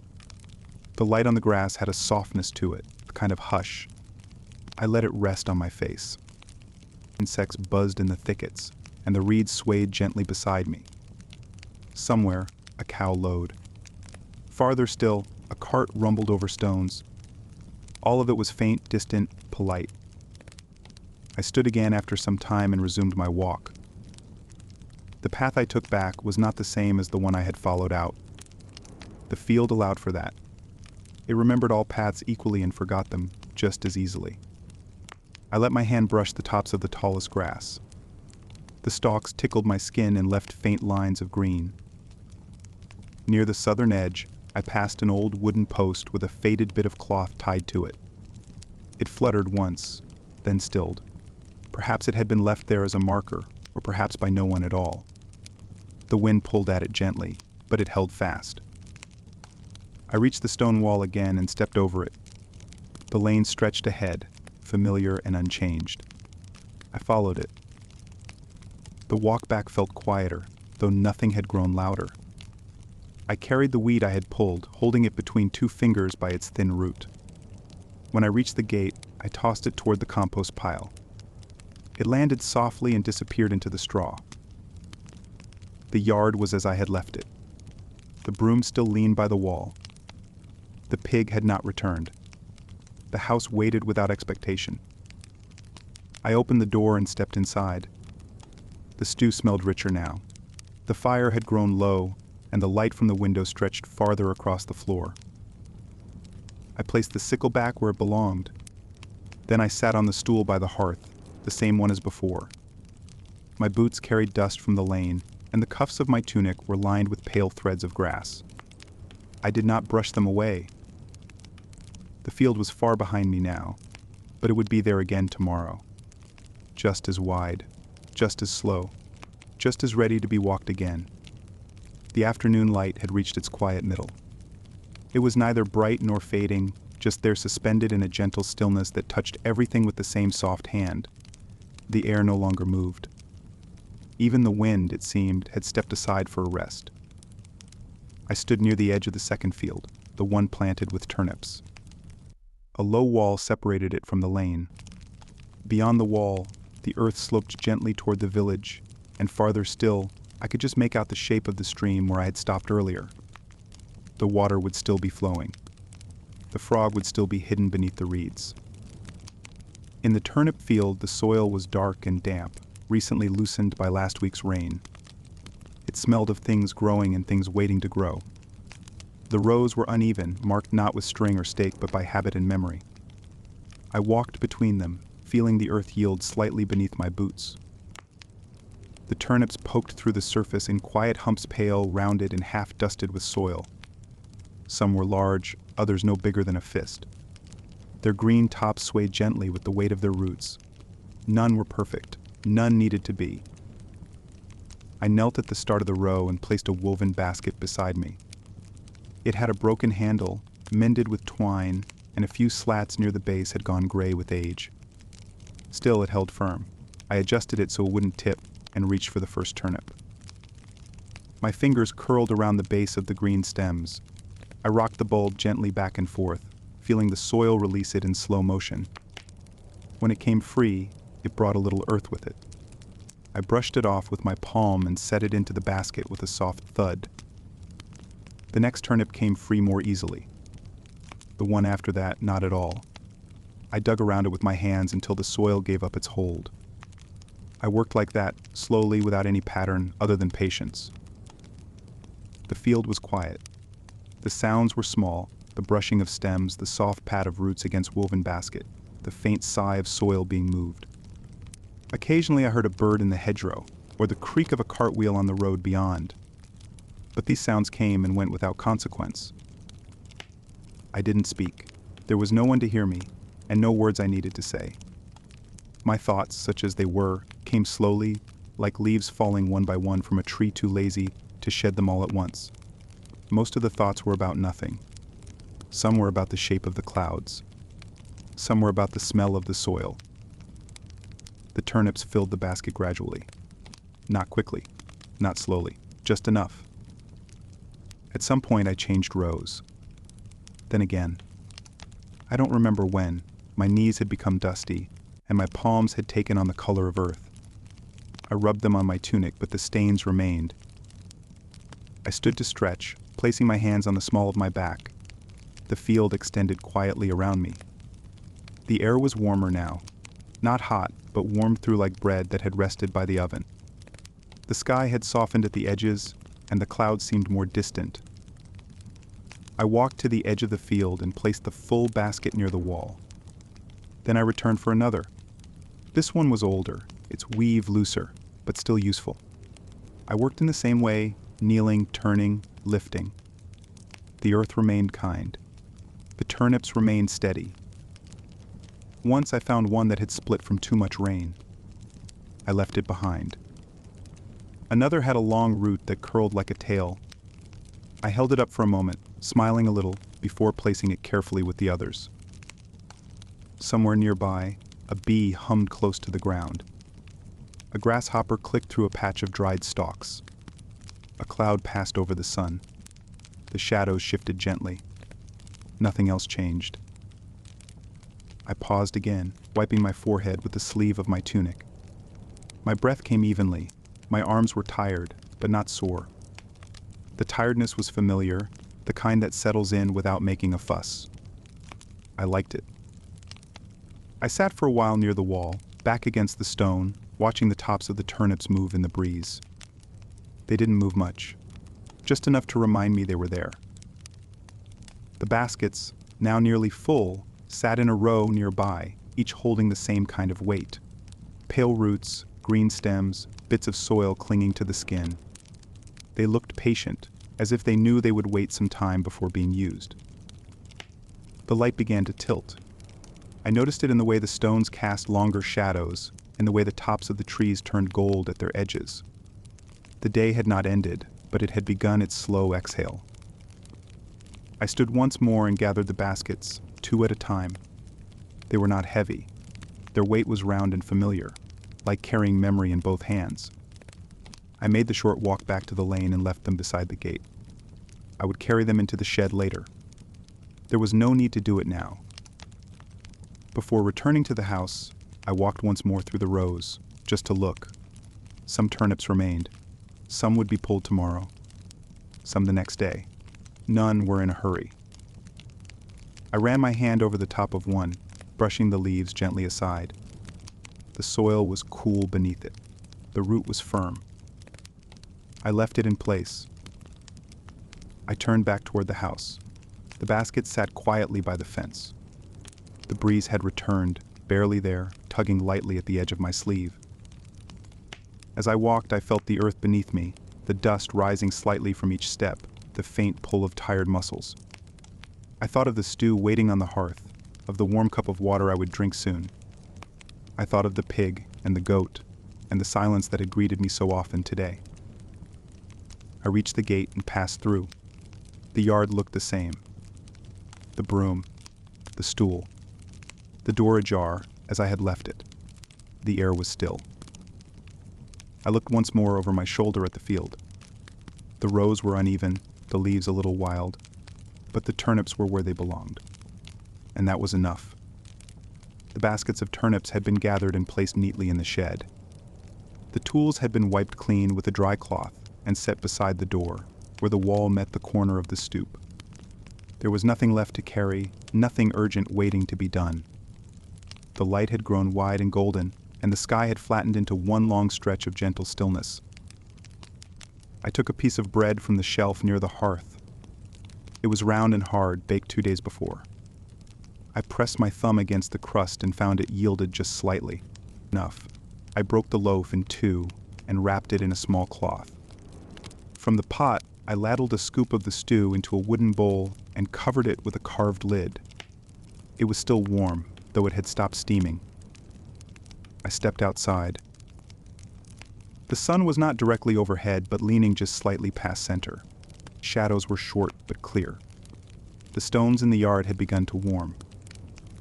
The light on the grass had a softness to it, a kind of hush. I let it rest on my face. Insects buzzed in the thickets, and the reeds swayed gently beside me. Somewhere, a cow lowed. Farther still, a cart rumbled over stones. All of it was faint, distant, polite. I stood again after some time and resumed my walk. The path I took back was not the same as the one I had followed out. The field allowed for that. It remembered all paths equally and forgot them just as easily. I let my hand brush the tops of the tallest grass. The stalks tickled my skin and left faint lines of green. Near the southern edge, I passed an old wooden post with a faded bit of cloth tied to it. It fluttered once, then stilled. Perhaps it had been left there as a marker, or perhaps by no one at all. The wind pulled at it gently, but it held fast. I reached the stone wall again and stepped over it. The lane stretched ahead, familiar and unchanged. I followed it. The walk back felt quieter, though nothing had grown louder. I carried the weed I had pulled, holding it between two fingers by its thin root. When I reached the gate, I tossed it toward the compost pile. It landed softly and disappeared into the straw. The yard was as I had left it. The broom still leaned by the wall. The pig had not returned. The house waited without expectation. I opened the door and stepped inside. The stew smelled richer now. The fire had grown low, and the light from the window stretched farther across the floor. I placed the sickle back where it belonged. Then I sat on the stool by the hearth, the same one as before. My boots carried dust from the lane, and the cuffs of my tunic were lined with pale threads of grass. I did not brush them away. The field was far behind me now, but it would be there again tomorrow. Just as wide, just as slow, just as ready to be walked again. The afternoon light had reached its quiet middle. It was neither bright nor fading, just there suspended in a gentle stillness that touched everything with the same soft hand. The air no longer moved. Even the wind, it seemed, had stepped aside for a rest. I stood near the edge of the second field, the one planted with turnips. A low wall separated it from the lane. Beyond the wall, the earth sloped gently toward the village, and farther still, I could just make out the shape of the stream where I had stopped earlier. The water would still be flowing. The frog would still be hidden beneath the reeds. In the turnip field, the soil was dark and damp, recently loosened by last week's rain. It smelled of things growing and things waiting to grow. The rows were uneven, marked not with string or stake but by habit and memory. I walked between them, feeling the earth yield slightly beneath my boots. The turnips poked through the surface in quiet humps, pale, rounded, and half-dusted with soil. Some were large, others no bigger than a fist. Their green tops swayed gently with the weight of their roots. None were perfect. None needed to be. I knelt at the start of the row and placed a woven basket beside me. It had a broken handle, mended with twine, and a few slats near the base had gone gray with age. Still, it held firm. I adjusted it so it wouldn't tip and reached for the first turnip. My fingers curled around the base of the green stems. I rocked the bulb gently back and forth, feeling the soil release it in slow motion. When it came free, it brought a little earth with it. I brushed it off with my palm and set it into the basket with a soft thud. The next turnip came free more easily. The one after that, not at all. I dug around it with my hands until the soil gave up its hold. I worked like that, slowly, without any pattern other than patience. The field was quiet. The sounds were small, the brushing of stems, the soft pat of roots against woven basket, the faint sigh of soil being moved. Occasionally I heard a bird in the hedgerow, or the creak of a cartwheel on the road beyond. But these sounds came and went without consequence. I didn't speak. There was no one to hear me, and no words I needed to say. My thoughts, such as they were, came slowly, like leaves falling one by one from a tree too lazy to shed them all at once. Most of the thoughts were about nothing. Some were about the shape of the clouds. Some were about the smell of the soil. The turnips filled the basket gradually. Not quickly, not slowly, just enough. At some point I changed rows. Then again. I don't remember when. My knees had become dusty, and my palms had taken on the color of earth. I rubbed them on my tunic, but the stains remained. I stood to stretch, placing my hands on the small of my back. The field extended quietly around me. The air was warmer now. Not hot, but warmed through like bread that had rested by the oven. The sky had softened at the edges, and the clouds seemed more distant. I walked to the edge of the field and placed the full basket near the wall. Then I returned for another. This one was older, its weave looser, but still useful. I worked in the same way, kneeling, turning, lifting. The earth remained kind. The turnips remained steady. Once I found one that had split from too much rain. I left it behind. Another had a long root that curled like a tail. I held it up for a moment, smiling a little, before placing it carefully with the others. Somewhere nearby, a bee hummed close to the ground. A grasshopper clicked through a patch of dried stalks. A cloud passed over the sun. The shadows shifted gently. Nothing else changed. I paused again, wiping my forehead with the sleeve of my tunic. My breath came evenly. My arms were tired, but not sore. The tiredness was familiar, the kind that settles in without making a fuss. I liked it. I sat for a while near the wall, back against the stone, watching the tops of the turnips move in the breeze. They didn't move much, just enough to remind me they were there. The baskets, now nearly full, sat in a row nearby, each holding the same kind of weight. Pale roots, green stems, bits of soil clinging to the skin. They looked patient, as if they knew they would wait some time before being used. The light began to tilt. I noticed it in the way the stones cast longer shadows, and the way the tops of the trees turned gold at their edges. The day had not ended, but it had begun its slow exhale. I stood once more and gathered the baskets, 2 at a time. They were not heavy. Their weight was round and familiar, like carrying memory in both hands. I made the short walk back to the lane and left them beside the gate. I would carry them into the shed later. There was no need to do it now. Before returning to the house, I walked once more through the rows, just to look. Some turnips remained. Some would be pulled tomorrow. Some the next day. None were in a hurry. I ran my hand over the top of one, brushing the leaves gently aside. The soil was cool beneath it. The root was firm. I left it in place. I turned back toward the house. The basket sat quietly by the fence. The breeze had returned, barely there, tugging lightly at the edge of my sleeve. As I walked, I felt the earth beneath me, the dust rising slightly from each step, the faint pull of tired muscles. I thought of the stew waiting on the hearth, of the warm cup of water I would drink soon. I thought of the pig and the goat, and the silence that had greeted me so often today. I reached the gate and passed through. The yard looked the same. The broom, the stool, the door ajar as I had left it. The air was still. I looked once more over my shoulder at the field. The rows were uneven, the leaves a little wild, but the turnips were where they belonged. And that was enough. The baskets of turnips had been gathered and placed neatly in the shed. The tools had been wiped clean with a dry cloth and set beside the door, where the wall met the corner of the stoop. There was nothing left to carry, nothing urgent waiting to be done. The light had grown wide and golden, and the sky had flattened into one long stretch of gentle stillness. I took a piece of bread from the shelf near the hearth. It was round and hard, baked 2 days before. I pressed my thumb against the crust and found it yielded just slightly. Enough. I broke the loaf in 2 and wrapped it in a small cloth. From the pot, I ladled a scoop of the stew into a wooden bowl and covered it with a carved lid. It was still warm, though it had stopped steaming. I stepped outside. The sun was not directly overhead, but leaning just slightly past center. Shadows were short but clear. The stones in the yard had begun to warm.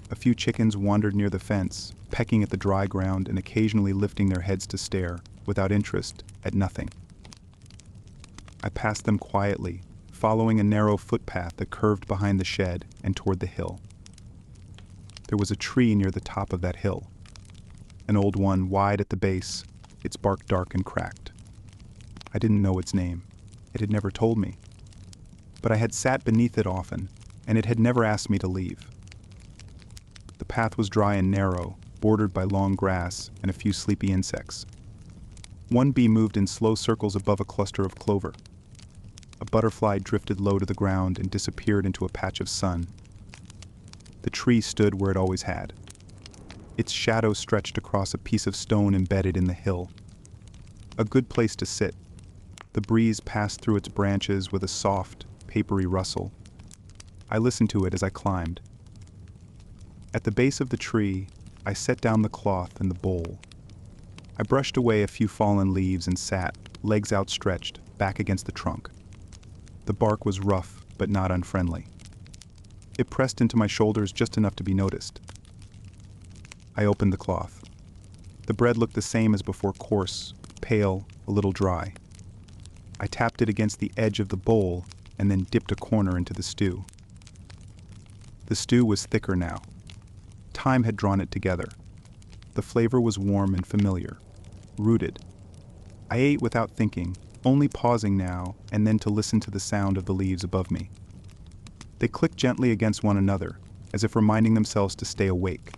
A few chickens wandered near the fence, pecking at the dry ground and occasionally lifting their heads to stare, without interest, at nothing. I passed them quietly, following a narrow footpath that curved behind the shed and toward the hill. There was a tree near the top of that hill. An old one wide at the base, its bark dark and cracked. I didn't know its name. It had never told me. But I had sat beneath it often, and it had never asked me to leave. The path was dry and narrow, bordered by long grass and a few sleepy insects. One bee moved in slow circles above a cluster of clover. A butterfly drifted low to the ground and disappeared into a patch of sun. The tree stood where it always had. Its shadow stretched across a piece of stone embedded in the hill. A good place to sit. The breeze passed through its branches with a soft, papery rustle. I listened to it as I climbed. At the base of the tree, I set down the cloth and the bowl. I brushed away a few fallen leaves and sat, legs outstretched, back against the trunk. The bark was rough, but not unfriendly. It pressed into my shoulders just enough to be noticed. I opened the cloth. The bread looked the same as before, coarse, pale, a little dry. I tapped it against the edge of the bowl and then dipped a corner into the stew. The stew was thicker now. Time had drawn it together. The flavor was warm and familiar, rooted. I ate without thinking, only pausing now and then to listen to the sound of the leaves above me. They clicked gently against one another, as if reminding themselves to stay awake.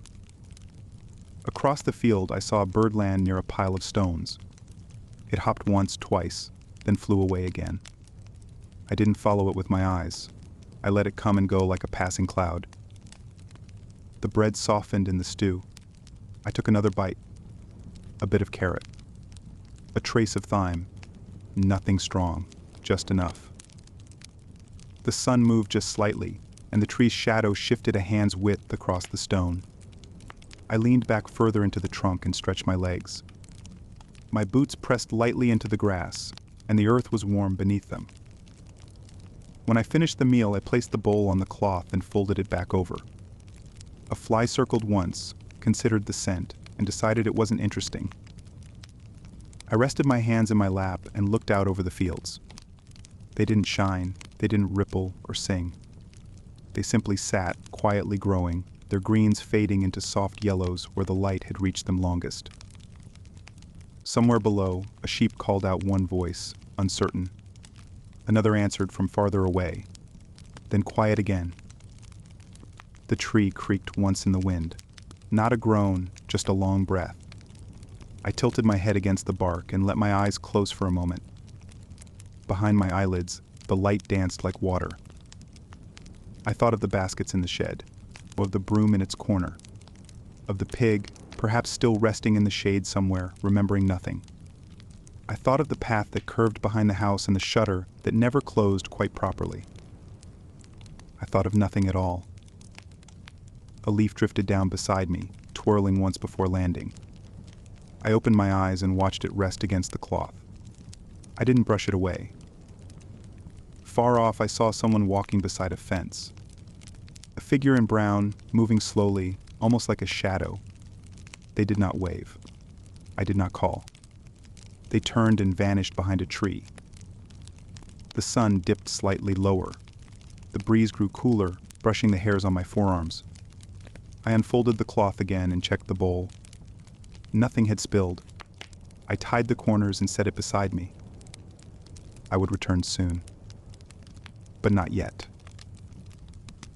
Across the field, I saw a bird land near a pile of stones. It hopped once, twice, then flew away again. I didn't follow it with my eyes. I let it come and go like a passing cloud. The bread softened in the stew. I took another bite. A bit of carrot. A trace of thyme. Nothing strong, just enough. The sun moved just slightly, and the tree's shadow shifted a hand's width across the stone. I leaned back further into the trunk and stretched my legs. My boots pressed lightly into the grass, and the earth was warm beneath them. When I finished the meal, I placed the bowl on the cloth and folded it back over. A fly circled once, considered the scent, and decided it wasn't interesting. I rested my hands in my lap and looked out over the fields. They didn't shine, they didn't ripple or sing. They simply sat, quietly growing, their greens fading into soft yellows where the light had reached them longest. Somewhere below, a sheep called out one voice, uncertain. Another answered from farther away. Then quiet again. The tree creaked once in the wind. Not a groan, just a long breath. I tilted my head against the bark and let my eyes close for a moment. Behind my eyelids, the light danced like water. I thought of the baskets in the shed, of the broom in its corner, of the pig, perhaps still resting in the shade somewhere, remembering nothing. I thought of the path that curved behind the house and the shutter that never closed quite properly. I thought of nothing at all. A leaf drifted down beside me, twirling once before landing. I opened my eyes and watched it rest against the cloth. I didn't brush it away. Far off, I saw someone walking beside a fence. A figure in brown, moving slowly, almost like a shadow. They did not wave. I did not call. They turned and vanished behind a tree. The sun dipped slightly lower. The breeze grew cooler, brushing the hairs on my forearms. I unfolded the cloth again and checked the bowl. Nothing had spilled. I tied the corners and set it beside me. I would return soon. But not yet.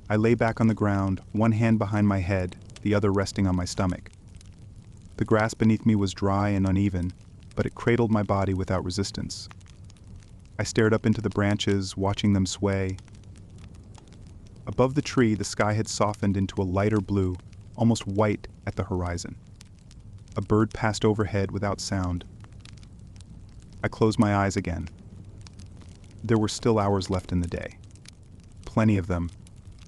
I lay back on the ground, one hand behind my head, the other resting on my stomach. The grass beneath me was dry and uneven, but it cradled my body without resistance. I stared up into the branches, watching them sway. Above the tree, the sky had softened into a lighter blue, almost white at the horizon. A bird passed overhead without sound. I closed my eyes again. There were still hours left in the day. Plenty of them.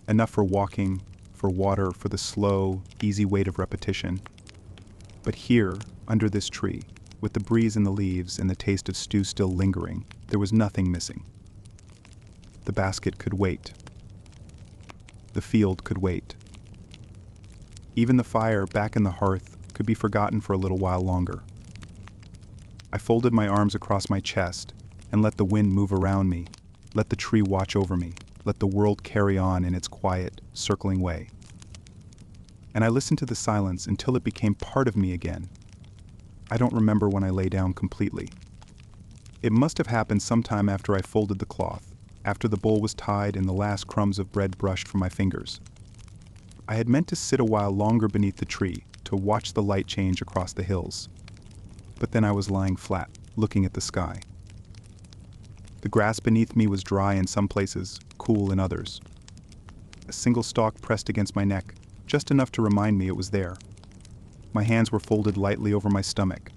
Enough for walking, for water, for the slow, easy weight of repetition. But here, under this tree, with the breeze in the leaves and the taste of stew still lingering, there was nothing missing. The basket could wait. The field could wait. Even the fire back in the hearth could be forgotten for a little while longer. I folded my arms across my chest and let the wind move around me, let the tree watch over me, let the world carry on in its quiet, circling way. And I listened to the silence until it became part of me again. I don't remember when I lay down completely. It must have happened sometime after I folded the cloth, after the bowl was tied and the last crumbs of bread brushed from my fingers. I had meant to sit a while longer beneath the tree, to watch the light change across the hills. But then I was lying flat, looking at the sky. The grass beneath me was dry in some places, cool in others. A single stalk pressed against my neck, just enough to remind me it was there. My hands were folded lightly over my stomach.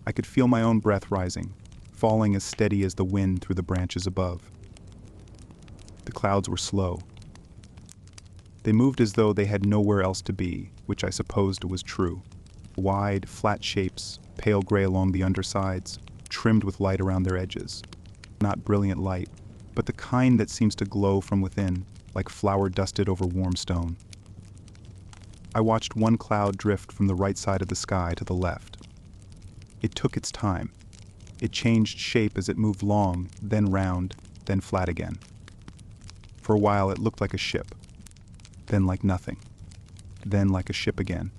I could feel my own breath rising, falling as steady as the wind through the branches above. The clouds were slow. They moved as though they had nowhere else to be, which I supposed was true. Wide, flat shapes, pale gray along the undersides, trimmed with light around their edges. Not brilliant light, but the kind that seems to glow from within, like flour dusted over warm stone. I watched one cloud drift from the right side of the sky to the left. It took its time. It changed shape as it moved long, then round, then flat again. For a while it looked like a ship, then like nothing, then like a ship again.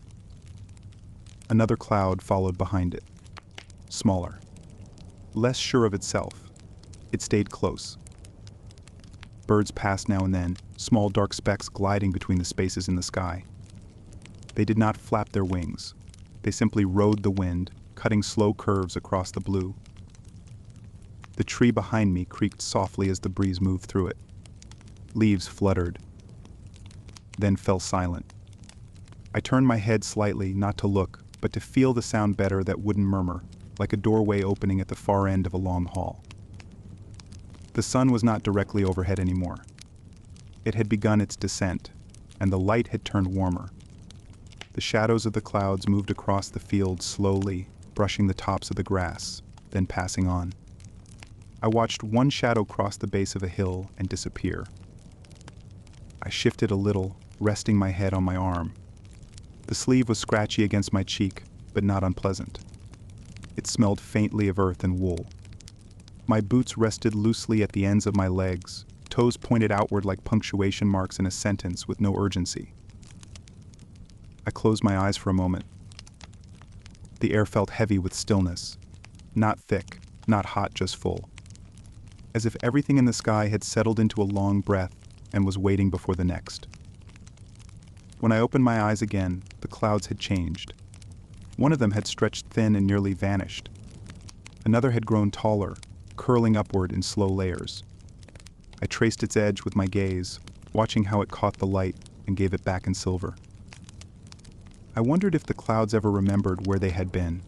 Another cloud followed behind it, smaller, less sure of itself. It stayed close. Birds passed now and then, small dark specks gliding between the spaces in the sky. They did not flap their wings. They simply rode the wind, cutting slow curves across the blue. The tree behind me creaked softly as the breeze moved through it. Leaves fluttered, then fell silent. I turned my head slightly, not to look, but to feel the sound better that wouldn't murmur, like a doorway opening at the far end of a long hall. The sun was not directly overhead anymore. It had begun its descent, and the light had turned warmer. The shadows of the clouds moved across the field slowly, brushing the tops of the grass, then passing on. I watched one shadow cross the base of a hill and disappear. I shifted a little, resting my head on my arm. The sleeve was scratchy against my cheek, but not unpleasant. It smelled faintly of earth and wool. My boots rested loosely at the ends of my legs, toes pointed outward like punctuation marks in a sentence with no urgency. I closed my eyes for a moment. The air felt heavy with stillness. Not thick, not hot, just full. As if everything in the sky had settled into a long breath and was waiting before the next. When I opened my eyes again, the clouds had changed. One of them had stretched thin and nearly vanished. Another had grown taller, curling upward in slow layers. I traced its edge with my gaze, watching how it caught the light and gave it back in silver. I wondered if the clouds ever remembered where they had been.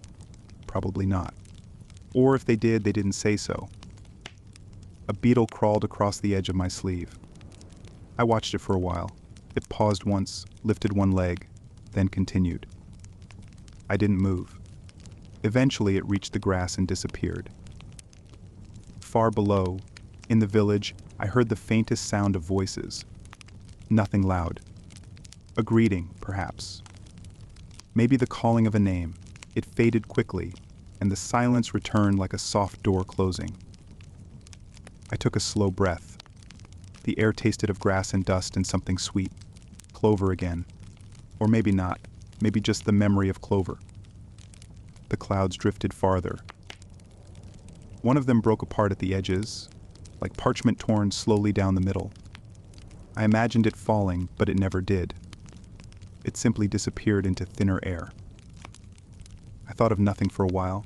Probably not. Or if they did, they didn't say so. A beetle crawled across the edge of my sleeve. I watched it for a while. It paused once, lifted one leg, then continued. I didn't move. Eventually it reached the grass and disappeared. Far below, in the village, I heard the faintest sound of voices. Nothing loud. A greeting, perhaps. Maybe the calling of a name. It faded quickly, and the silence returned like a soft door closing. I took a slow breath. The air tasted of grass and dust and something sweet. Clover again. Or maybe not. Maybe just the memory of clover. The clouds drifted farther. One of them broke apart at the edges, like parchment torn slowly down the middle. I imagined it falling, but it never did. It simply disappeared into thinner air. I thought of nothing for a while.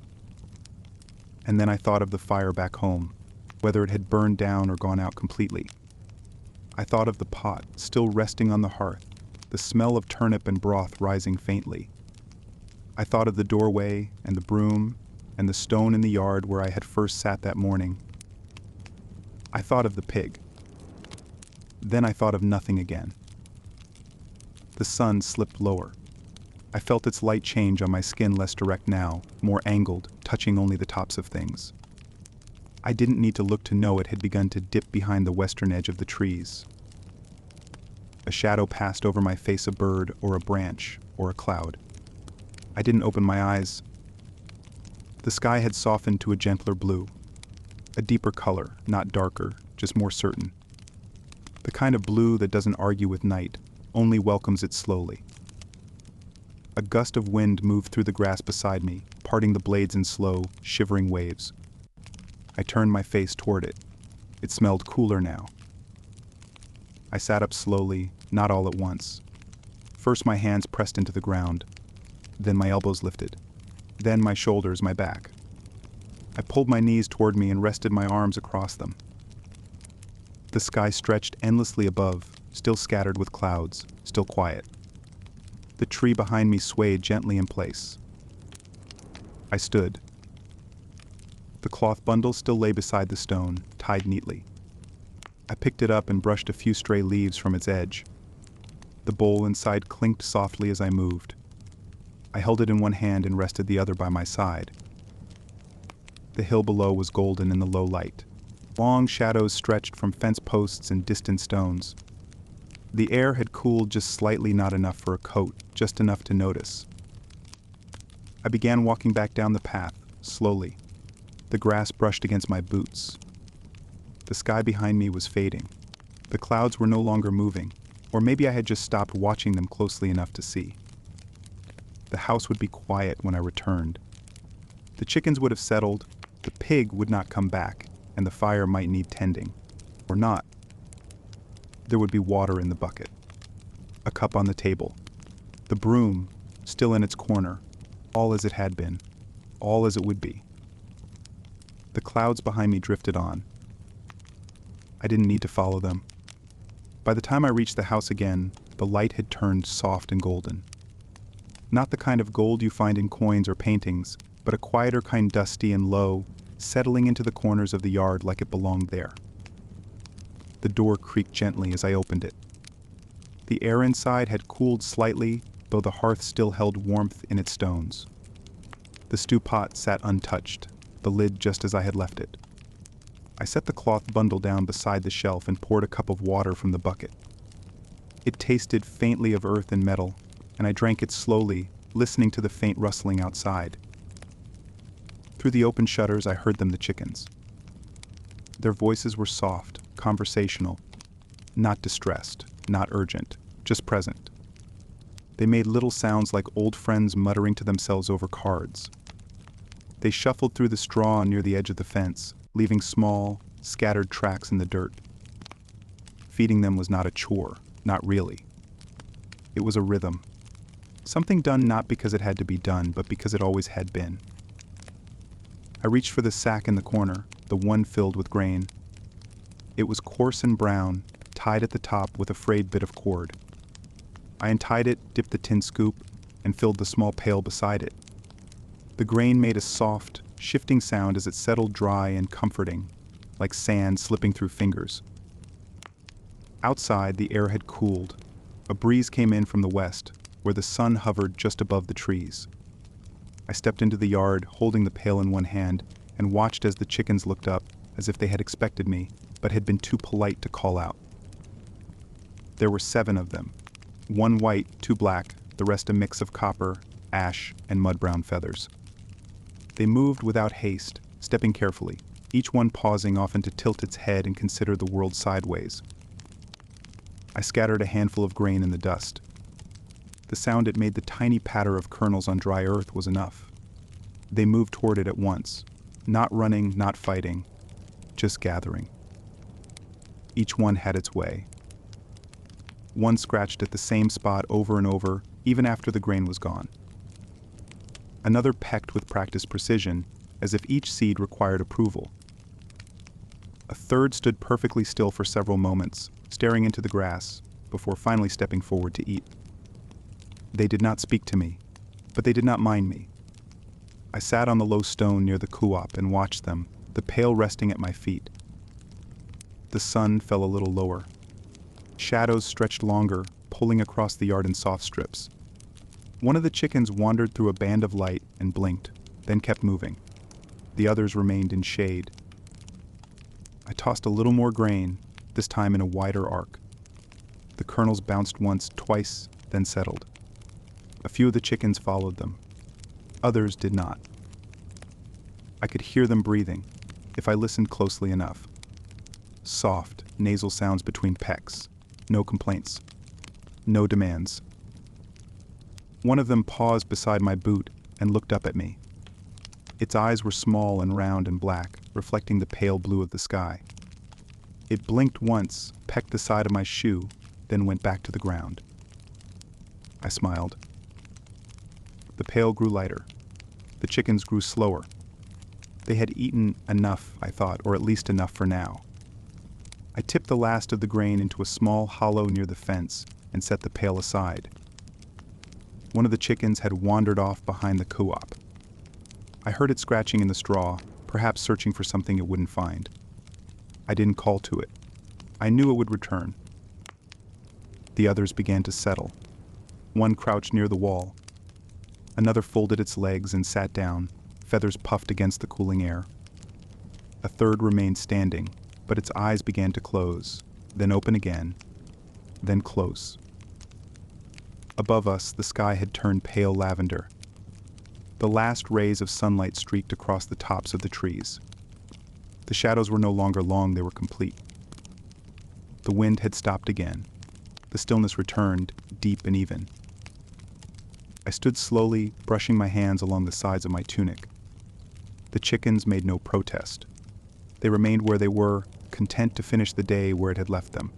And then I thought of the fire back home, whether it had burned down or gone out completely. I thought of the pot, still resting on the hearth, the smell of turnip and broth rising faintly. I thought of the doorway and the broom and the stone in the yard where I had first sat that morning. I thought of the pig. Then I thought of nothing again. The sun slipped lower. I felt its light change on my skin, less direct now, more angled, touching only the tops of things. I didn't need to look to know it had begun to dip behind the western edge of the trees. A shadow passed over my face, a bird or a branch or a cloud. I didn't open my eyes. The sky had softened to a gentler blue, a deeper color, not darker, just more certain. The kind of blue that doesn't argue with night, only welcomes it slowly. A gust of wind moved through the grass beside me, parting the blades in slow, shivering waves. I turned my face toward it. It smelled cooler now. I sat up slowly, not all at once. First my hands pressed into the ground. Then my elbows lifted. Then my shoulders, my back. I pulled my knees toward me and rested my arms across them. The sky stretched endlessly above, still scattered with clouds, still quiet. The tree behind me swayed gently in place. I stood. The cloth bundle still lay beside the stone, tied neatly. I picked it up and brushed a few stray leaves from its edge. The bowl inside clinked softly as I moved. I held it in one hand and rested the other by my side. The hill below was golden in the low light. Long shadows stretched from fence posts and distant stones. The air had cooled just slightly, not enough for a coat, just enough to notice. I began walking back down the path, slowly. The grass brushed against my boots. The sky behind me was fading. The clouds were no longer moving, or maybe I had just stopped watching them closely enough to see. The house would be quiet when I returned. The chickens would have settled, the pig would not come back, and the fire might need tending. Or not. There would be water in the bucket. A cup on the table. The broom, still in its corner, all as it had been, all as it would be. The clouds behind me drifted on. I didn't need to follow them. By the time I reached the house again, the light had turned soft and golden. Not the kind of gold you find in coins or paintings, but a quieter kind, dusty and low, settling into the corners of the yard like it belonged there. The door creaked gently as I opened it. The air inside had cooled slightly, though the hearth still held warmth in its stones. The stew pot sat untouched, the lid just as I had left it. I set the cloth bundle down beside the shelf and poured a cup of water from the bucket. It tasted faintly of earth and metal, and I drank it slowly, listening to the faint rustling outside. Through the open shutters, I heard them, the chickens. Their voices were soft, conversational, not distressed, not urgent, just present. They made little sounds like old friends muttering to themselves over cards. They shuffled through the straw near the edge of the fence, leaving small, scattered tracks in the dirt. Feeding them was not a chore, not really. It was a rhythm. Something done not because it had to be done, but because it always had been. I reached for the sack in the corner, the one filled with grain. It was coarse and brown, tied at the top with a frayed bit of cord. I untied it, dipped the tin scoop, and filled the small pail beside it. The grain made a soft, shifting sound as it settled dry and comforting, like sand slipping through fingers. Outside, the air had cooled. A breeze came in from the west, where the sun hovered just above the trees. I stepped into the yard, holding the pail in one hand, and watched as the chickens looked up, as if they had expected me, but had been too polite to call out. There were 7 of them. 1 white, 2 black, the rest a mix of copper, ash, and mud-brown feathers. They moved without haste, stepping carefully, each one pausing often to tilt its head and consider the world sideways. I scattered a handful of grain in the dust. The sound it made, the tiny patter of kernels on dry earth, was enough. They moved toward it at once, not running, not fighting, just gathering. Each one had its way. One scratched at the same spot over and over, even after the grain was gone. Another pecked with practiced precision, as if each seed required approval. A third stood perfectly still for several moments, staring into the grass, before finally stepping forward to eat. They did not speak to me, but they did not mind me. I sat on the low stone near the co-op and watched them, the pail resting at my feet. The sun fell a little lower. Shadows stretched longer, pulling across the yard in soft strips. One of the chickens wandered through a band of light and blinked, then kept moving. The others remained in shade. I tossed a little more grain, this time in a wider arc. The kernels bounced once, twice, then settled. A few of the chickens followed them. Others did not. I could hear them breathing, if I listened closely enough. Soft, nasal sounds between pecks. No complaints. No demands. One of them paused beside my boot and looked up at me. Its eyes were small and round and black, reflecting the pale blue of the sky. It blinked once, pecked the side of my shoe, then went back to the ground. I smiled. The pail grew lighter. The chickens grew slower. They had eaten enough, I thought, or at least enough for now. I tipped the last of the grain into a small hollow near the fence and set the pail aside. One of the chickens had wandered off behind the co-op. I heard it scratching in the straw, perhaps searching for something it wouldn't find. I didn't call to it. I knew it would return. The others began to settle. One crouched near the wall. Another folded its legs and sat down, feathers puffed against the cooling air. A third remained standing, but its eyes began to close, then open again, then close. Above us, the sky had turned pale lavender. The last rays of sunlight streaked across the tops of the trees. The shadows were no longer long, they were complete. The wind had stopped again. The stillness returned, deep and even. I stood slowly, brushing my hands along the sides of my tunic. The chickens made no protest. They remained where they were, content to finish the day where it had left them.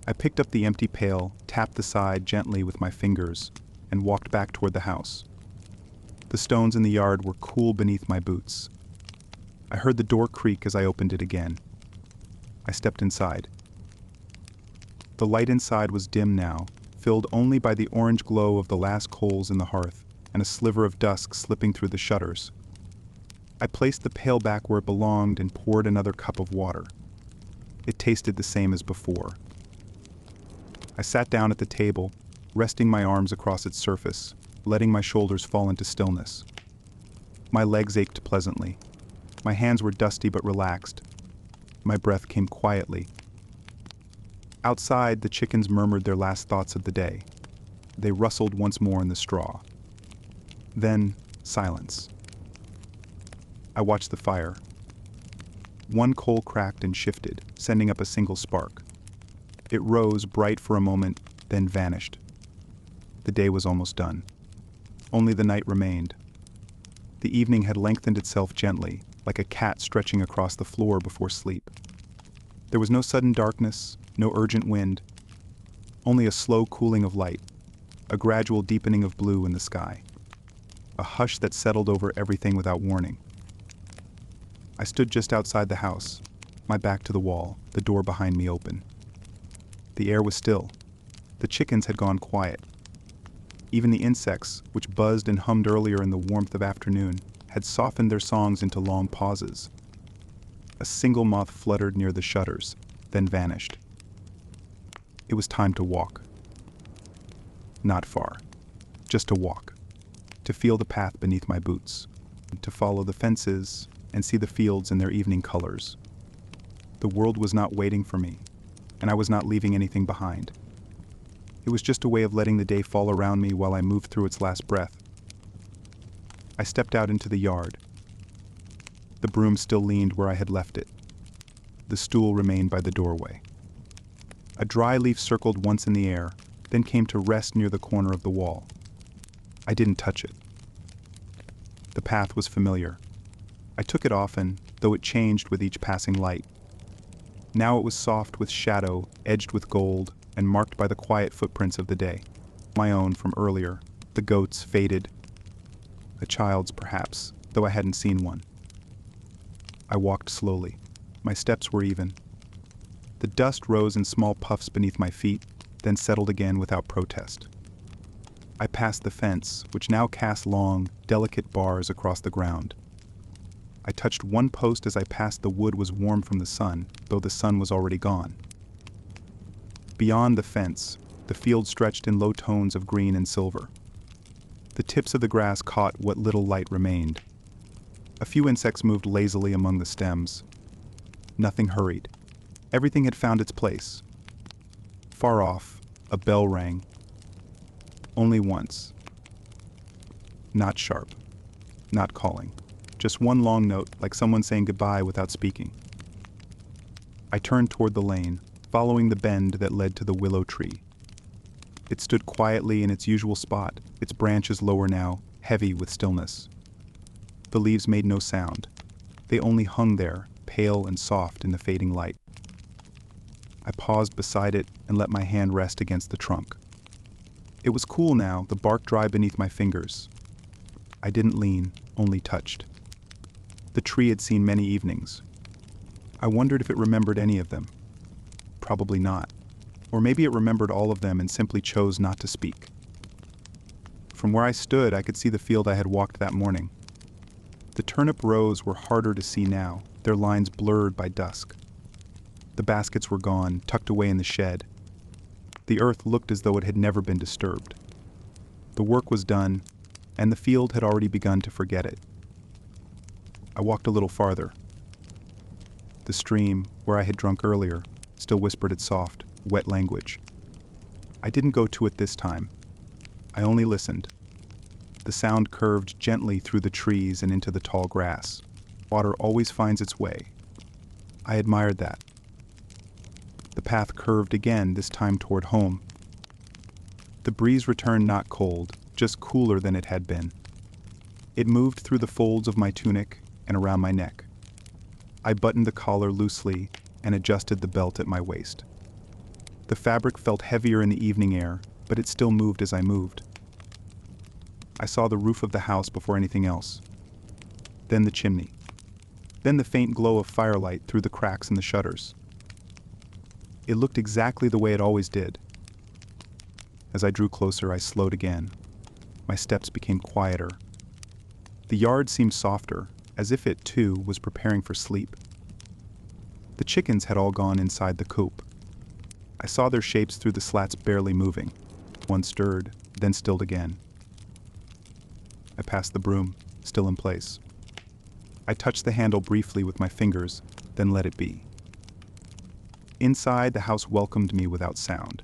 I picked up the empty pail, tapped the side gently with my fingers, and walked back toward the house. The stones in the yard were cool beneath my boots. I heard the door creak as I opened it again. I stepped inside. The light inside was dim now, filled only by the orange glow of the last coals in the hearth and a sliver of dusk slipping through the shutters. I placed the pail back where it belonged and poured another cup of water. It tasted the same as before. I sat down at the table, resting my arms across its surface, letting my shoulders fall into stillness. My legs ached pleasantly. My hands were dusty but relaxed. My breath came quietly. Outside, the chickens murmured their last thoughts of the day. They rustled once more in the straw. Then, silence. I watched the fire. One coal cracked and shifted, sending up a single spark. It rose bright for a moment, then vanished. The day was almost done. Only the night remained. The evening had lengthened itself gently, like a cat stretching across the floor before sleep. There was no sudden darkness, no urgent wind, only a slow cooling of light, a gradual deepening of blue in the sky, a hush that settled over everything without warning. I stood just outside the house, my back to the wall, the door behind me open. The air was still. The chickens had gone quiet. Even the insects, which buzzed and hummed earlier in the warmth of afternoon, had softened their songs into long pauses. A single moth fluttered near the shutters, then vanished. It was time to walk. Not far. Just to walk. To feel the path beneath my boots. To follow the fences and see the fields in their evening colors. The world was not waiting for me, and I was not leaving anything behind. It was just a way of letting the day fall around me while I moved through its last breath. I stepped out into the yard. The broom still leaned where I had left it. The stool remained by the doorway. A dry leaf circled once in the air, then came to rest near the corner of the wall. I didn't touch it. The path was familiar. I took it often, though it changed with each passing light. Now it was soft with shadow, edged with gold, and marked by the quiet footprints of the day. My own from earlier, the goats faded. A child's, perhaps, though I hadn't seen one. I walked slowly. My steps were even. The dust rose in small puffs beneath my feet, then settled again without protest. I passed the fence, which now cast long, delicate bars across the ground. I touched one post as I passed. The wood was warm from the sun, though the sun was already gone. Beyond the fence, the field stretched in low tones of green and silver. The tips of the grass caught what little light remained. A few insects moved lazily among the stems. Nothing hurried. Everything had found its place. Far off, a bell rang. Only once. Not sharp. Not calling. Just one long note, like someone saying goodbye without speaking. I turned toward the lane, following the bend that led to the willow tree. It stood quietly in its usual spot, its branches lower now, heavy with stillness. The leaves made no sound. They only hung there, pale and soft in the fading light. I paused beside it and let my hand rest against the trunk. It was cool now, the bark dry beneath my fingers. I didn't lean, only touched. The tree had seen many evenings. I wondered if it remembered any of them. Probably not. Or maybe it remembered all of them and simply chose not to speak. From where I stood, I could see the field I had walked that morning. The turnip rows were harder to see now, their lines blurred by dusk. The baskets were gone, tucked away in the shed. The earth looked as though it had never been disturbed. The work was done, and the field had already begun to forget it. I walked a little farther. The stream, where I had drunk earlier, still whispered its soft, wet language. I didn't go to it this time. I only listened. The sound curved gently through the trees and into the tall grass. Water always finds its way. I admired that. The path curved again, this time toward home. The breeze returned not cold, just cooler than it had been. It moved through the folds of my tunic and around my neck. I buttoned the collar loosely and adjusted the belt at my waist. The fabric felt heavier in the evening air, but it still moved as I moved. I saw the roof of the house before anything else. Then the chimney. Then the faint glow of firelight through the cracks in the shutters. It looked exactly the way it always did. As I drew closer, I slowed again. My steps became quieter. The yard seemed softer, as if it, too, was preparing for sleep. The chickens had all gone inside the coop. I saw their shapes through the slats barely moving. One stirred, then stilled again. I passed the broom, still in place. I touched the handle briefly with my fingers, then let it be. Inside, the house welcomed me without sound.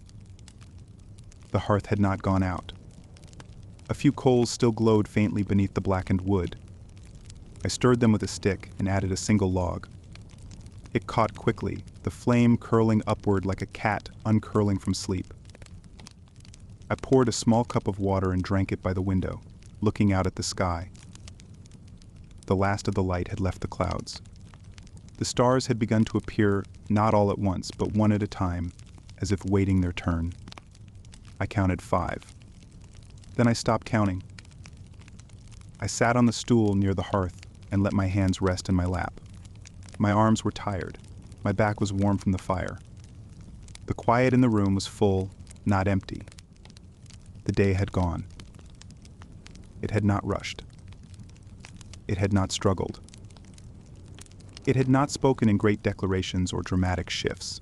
The hearth had not gone out. A few coals still glowed faintly beneath the blackened wood. I stirred them with a stick and added a single log. It caught quickly, the flame curling upward like a cat uncurling from sleep. I poured a small cup of water and drank it by the window, looking out at the sky. The last of the light had left the clouds. The stars had begun to appear not all at once, but one at a time, as if waiting their turn. I counted 5. Then I stopped counting. I sat on the stool near the hearth and let my hands rest in my lap. My arms were tired. My back was warm from the fire. The quiet in the room was full, not empty. The day had gone. It had not rushed. It had not struggled. It had not spoken in great declarations or dramatic shifts.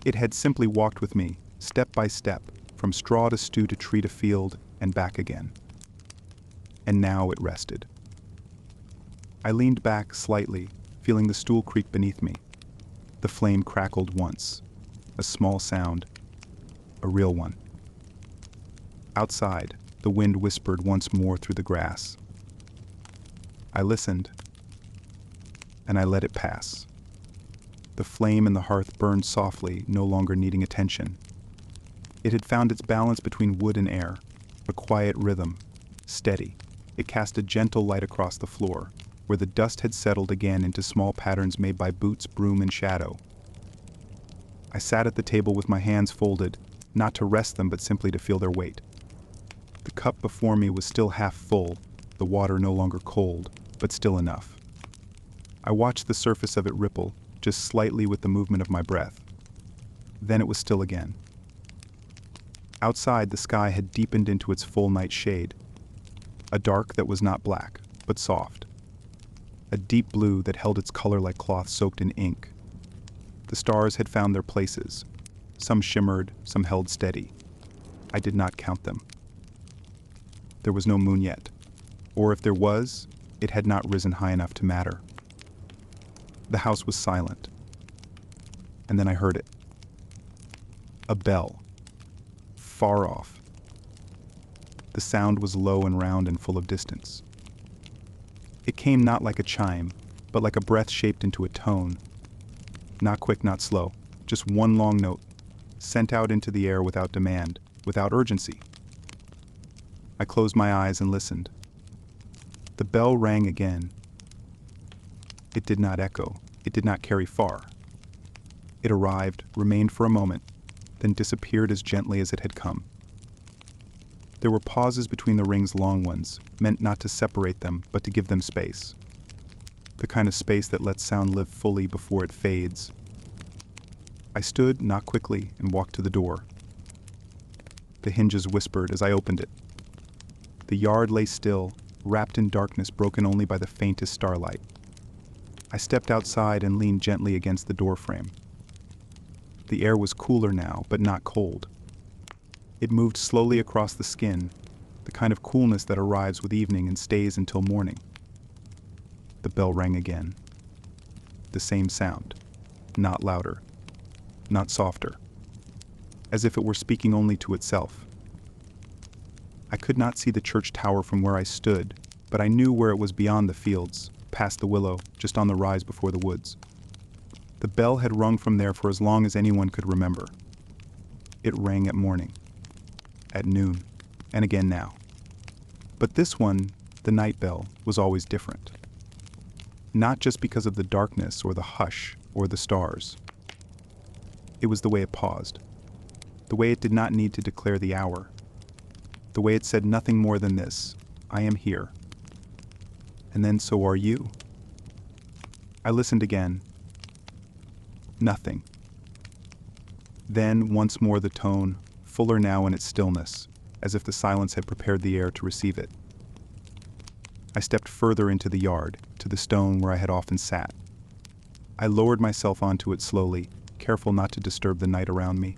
It had simply walked with me, step by step, from straw to stew to tree to field and back again. And now it rested. I leaned back slightly, feeling the stool creak beneath me. The flame crackled once, a small sound, a real one. Outside, the wind whispered once more through the grass. I listened, and I let it pass. The flame in the hearth burned softly, no longer needing attention. It had found its balance between wood and air, a quiet rhythm, steady. It cast a gentle light across the floor, where the dust had settled again into small patterns made by boots, broom, and shadow. I sat at the table with my hands folded, not to rest them but simply to feel their weight. The cup before me was still half full, the water no longer cold, but still enough. I watched the surface of it ripple, just slightly with the movement of my breath. Then it was still again. Outside, the sky had deepened into its full night shade, a dark that was not black, but soft. A deep blue that held its color like cloth soaked in ink. The stars had found their places. Some shimmered, some held steady. I did not count them. There was no moon yet, or if there was, it had not risen high enough to matter. The house was silent. And then I heard it. A bell. Far off. The sound was low and round and full of distance. It came not like a chime, but like a breath shaped into a tone. Not quick, not slow, just one long note, sent out into the air without demand, without urgency. I closed my eyes and listened. The bell rang again. It did not echo. It did not carry far. It arrived, remained for a moment, then disappeared as gently as it had come. There were pauses between the ring's long ones, meant not to separate them, but to give them space. The kind of space that lets sound live fully before it fades. I stood, not quickly, and walked to the door. The hinges whispered as I opened it. The yard lay still, wrapped in darkness broken only by the faintest starlight. I stepped outside and leaned gently against the doorframe. The air was cooler now, but not cold. It moved slowly across the skin, the kind of coolness that arrives with evening and stays until morning. The bell rang again. The same sound, not louder, not softer, as if it were speaking only to itself. I could not see the church tower from where I stood, but I knew where it was beyond the fields, past the willow, just on the rise before the woods. The bell had rung from there for as long as anyone could remember. It rang at morning, at noon, and again now. But this one, the night bell, was always different. Not just because of the darkness or the hush or the stars. It was the way it paused, the way it did not need to declare the hour, the way it said nothing more than this: I am here. And then so are you. I listened again. Nothing. Then once more the tone, fuller now in its stillness, as if the silence had prepared the air to receive it. I stepped further into the yard, to the stone where I had often sat. I lowered myself onto it slowly, careful not to disturb the night around me.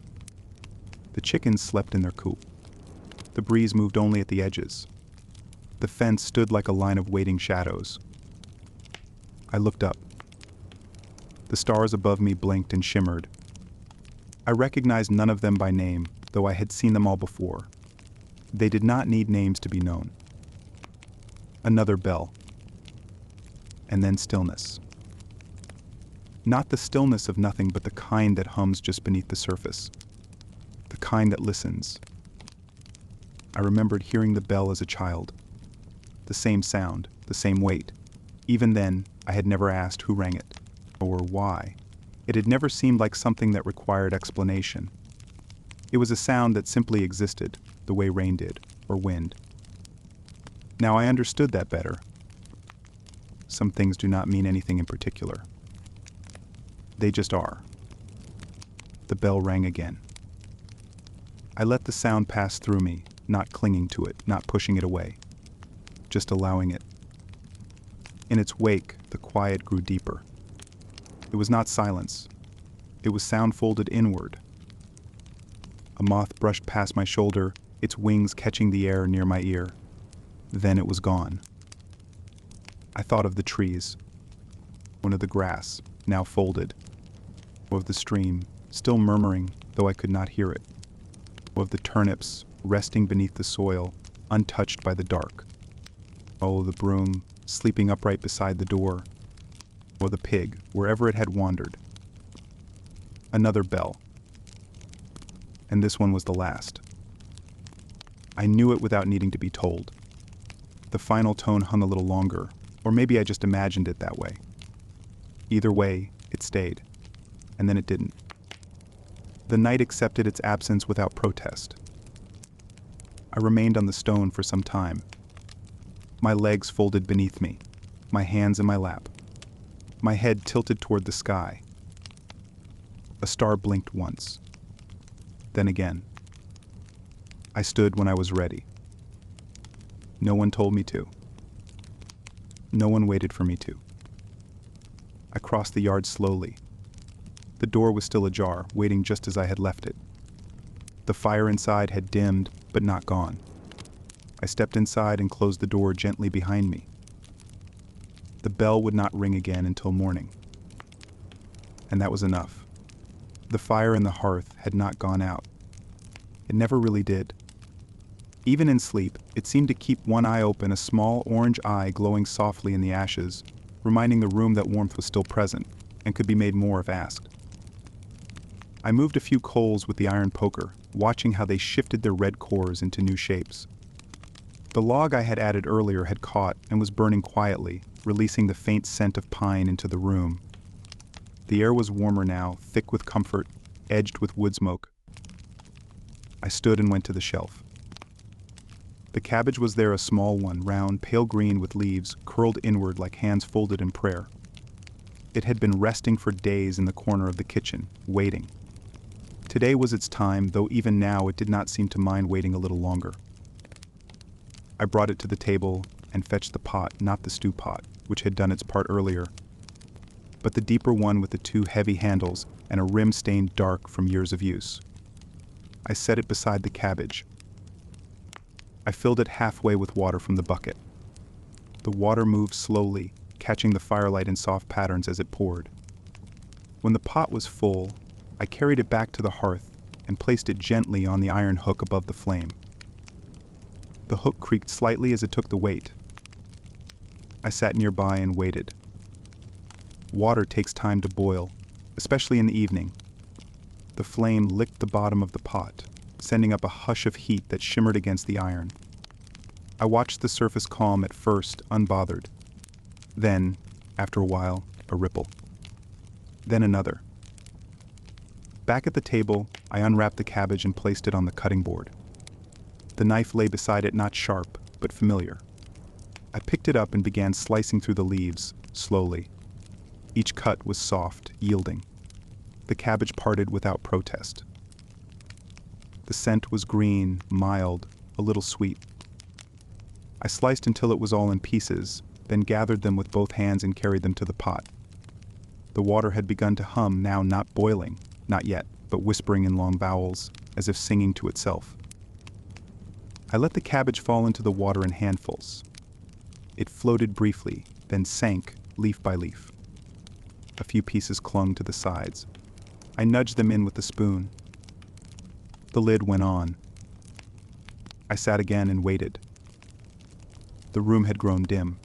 The chickens slept in their coop. The breeze moved only at the edges. The fence stood like a line of waiting shadows. I looked up. The stars above me blinked and shimmered. I recognized none of them by name, though I had seen them all before. They did not need names to be known. Another bell. And then stillness. Not the stillness of nothing, but the kind that hums just beneath the surface. The kind that listens. I remembered hearing the bell as a child. The same sound, the same weight. Even then, I had never asked who rang it, or why. It had never seemed like something that required explanation. It was a sound that simply existed, the way rain did, or wind. Now I understood that better. Some things do not mean anything in particular. They just are. The bell rang again. I let the sound pass through me, not clinging to it, not pushing it away, just allowing it. In its wake, the quiet grew deeper. It was not silence. It was sound folded inward. A moth brushed past my shoulder, its wings catching the air near my ear. Then it was gone. I thought of the trees, one of the grass, now folded, of the stream, still murmuring, though I could not hear it, of the turnips resting beneath the soil, untouched by the dark. Oh, the broom, sleeping upright beside the door, or the pig, wherever it had wandered. Another bell. And this one was the last. I knew it without needing to be told. The final tone hung a little longer, or maybe I just imagined it that way. Either way, it stayed, and then it didn't. The night accepted its absence without protest. I remained on the stone for some time, my legs folded beneath me, my hands in my lap, my head tilted toward the sky. A star blinked once, then again. I stood when I was ready. No one told me to. No one waited for me to. I crossed the yard slowly. The door was still ajar, waiting just as I had left it. The fire inside had dimmed, but not gone. I stepped inside and closed the door gently behind me. The bell would not ring again until morning. And that was enough. The fire in the hearth had not gone out. It never really did. Even in sleep, it seemed to keep one eye open, a small orange eye glowing softly in the ashes, reminding the room that warmth was still present and could be made more if asked. I moved a few coals with the iron poker, watching how they shifted their red cores into new shapes. The log I had added earlier had caught and was burning quietly, releasing the faint scent of pine into the room. The air was warmer now, thick with comfort, edged with wood smoke. I stood and went to the shelf. The cabbage was there, a small one, round, pale green with leaves, curled inward like hands folded in prayer. It had been resting for days in the corner of the kitchen, waiting. Today was its time, though even now it did not seem to mind waiting a little longer. I brought it to the table and fetched the pot, not the stew pot, which had done its part earlier, but the deeper one with the two heavy handles and a rim stained dark from years of use. I set it beside the cabbage. I filled it halfway with water from the bucket. The water moved slowly, catching the firelight in soft patterns as it poured. When the pot was full, I carried it back to the hearth and placed it gently on the iron hook above the flame. The hook creaked slightly as it took the weight. I sat nearby and waited. Water takes time to boil, especially in the evening. The flame licked the bottom of the pot, sending up a hush of heat that shimmered against the iron. I watched the surface calm at first, unbothered. Then, after a while, a ripple. Then another. Back at the table, I unwrapped the cabbage and placed it on the cutting board. The knife lay beside it, not sharp, but familiar. I picked it up and began slicing through the leaves, slowly. Each cut was soft, yielding. The cabbage parted without protest. The scent was green, mild, a little sweet. I sliced until it was all in pieces, then gathered them with both hands and carried them to the pot. The water had begun to hum, now not boiling, not yet, but whispering in long vowels, as if singing to itself. I let the cabbage fall into the water in handfuls. It floated briefly, then sank, leaf by leaf. A few pieces clung to the sides. I nudged them in with the spoon. The lid went on. I sat again and waited. The room had grown dim.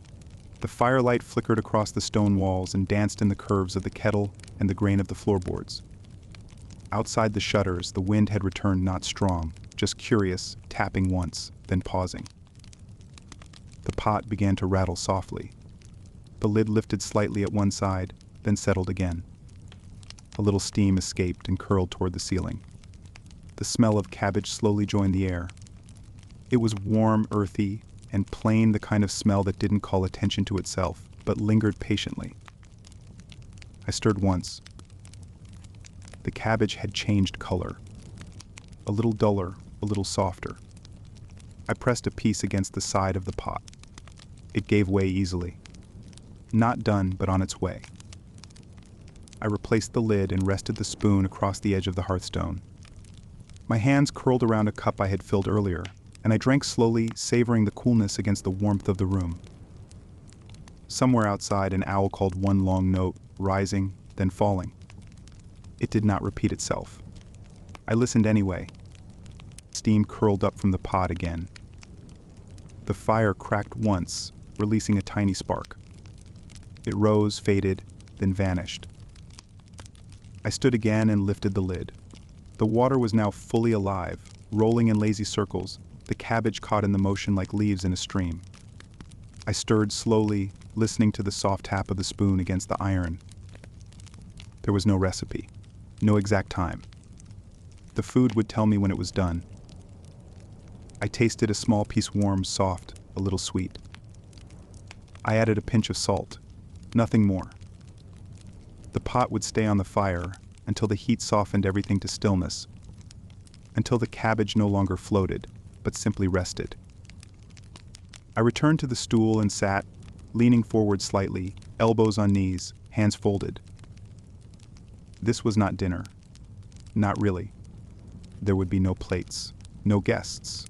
The firelight flickered across the stone walls and danced in the curves of the kettle and the grain of the floorboards. Outside the shutters, the wind had returned not strong, just curious, tapping once, then pausing. The pot began to rattle softly. The lid lifted slightly at one side, then settled again. A little steam escaped and curled toward the ceiling. The smell of cabbage slowly joined the air. It was warm, earthy, and plain, the kind of smell that didn't call attention to itself, but lingered patiently. I stirred once. The cabbage had changed color. A little duller, a little softer. I pressed a piece against the side of the pot. It gave way easily. Not done, but on its way. I replaced the lid and rested the spoon across the edge of the hearthstone. My hands curled around a cup I had filled earlier, and I drank slowly, savoring the coolness against the warmth of the room. Somewhere outside, an owl called one long note, rising, then falling. It did not repeat itself. I listened anyway. Steam curled up from the pot again. The fire cracked once, releasing a tiny spark. It rose, faded, then vanished. I stood again and lifted the lid. The water was now fully alive, rolling in lazy circles, the cabbage caught in the motion like leaves in a stream. I stirred slowly, listening to the soft tap of the spoon against the iron. There was no recipe, no exact time. The food would tell me when it was done. I tasted a small piece warm, soft, a little sweet. I added a pinch of salt, nothing more. The pot would stay on the fire until the heat softened everything to stillness, until the cabbage no longer floated, but simply rested. I returned to the stool and sat, leaning forward slightly, elbows on knees, hands folded. This was not dinner. Not really. There would be no plates, no guests,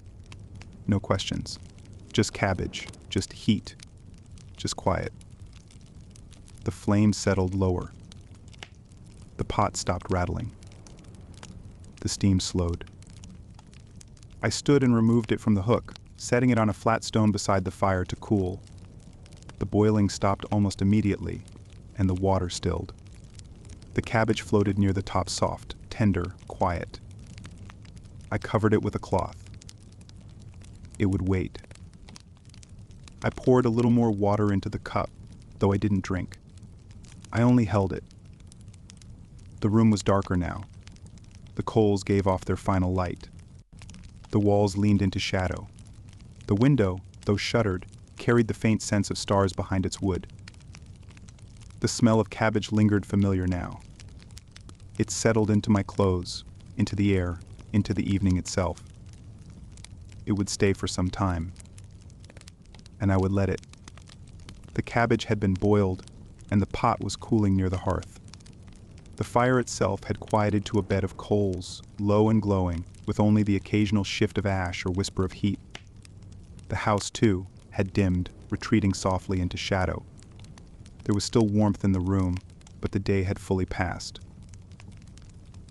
no questions. Just cabbage, just heat, just quiet. The flame settled lower. The pot stopped rattling. The steam slowed. I stood and removed it from the hook, setting it on a flat stone beside the fire to cool. The boiling stopped almost immediately, and the water stilled. The cabbage floated near the top, soft, tender, quiet. I covered it with a cloth. It would wait. I poured a little more water into the cup, though I didn't drink. I only held it. The room was darker now. The coals gave off their final light. The walls leaned into shadow. The window, though shuttered, carried the faint sense of stars behind its wood. The smell of cabbage lingered familiar now. It settled into my clothes, into the air, into the evening itself. It would stay for some time, and I would let it. The cabbage had been boiled, and the pot was cooling near the hearth. The fire itself had quieted to a bed of coals, low and glowing, with only the occasional shift of ash or whisper of heat. The house, too, had dimmed, retreating softly into shadow. There was still warmth in the room, but the day had fully passed.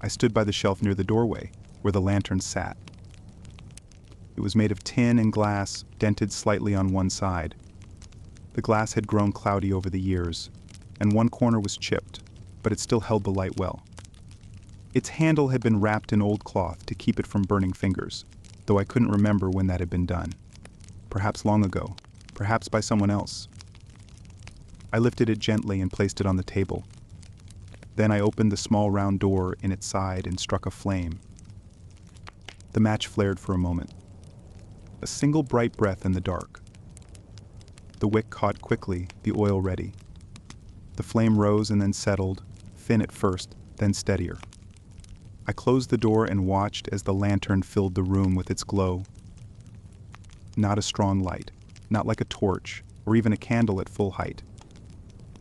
I stood by the shelf near the doorway, where the lantern sat. It was made of tin and glass, dented slightly on one side. The glass had grown cloudy over the years, and one corner was chipped, but it still held the light well. Its handle had been wrapped in old cloth to keep it from burning fingers, though I couldn't remember when that had been done. Perhaps long ago, perhaps by someone else. I lifted it gently and placed it on the table. Then I opened the small round door in its side and struck a flame. The match flared for a moment. A single bright breath in the dark. The wick caught quickly, the oil ready. The flame rose and then settled, thin at first, then steadier. I closed the door and watched as the lantern filled the room with its glow. Not a strong light, not like a torch, or even a candle at full height.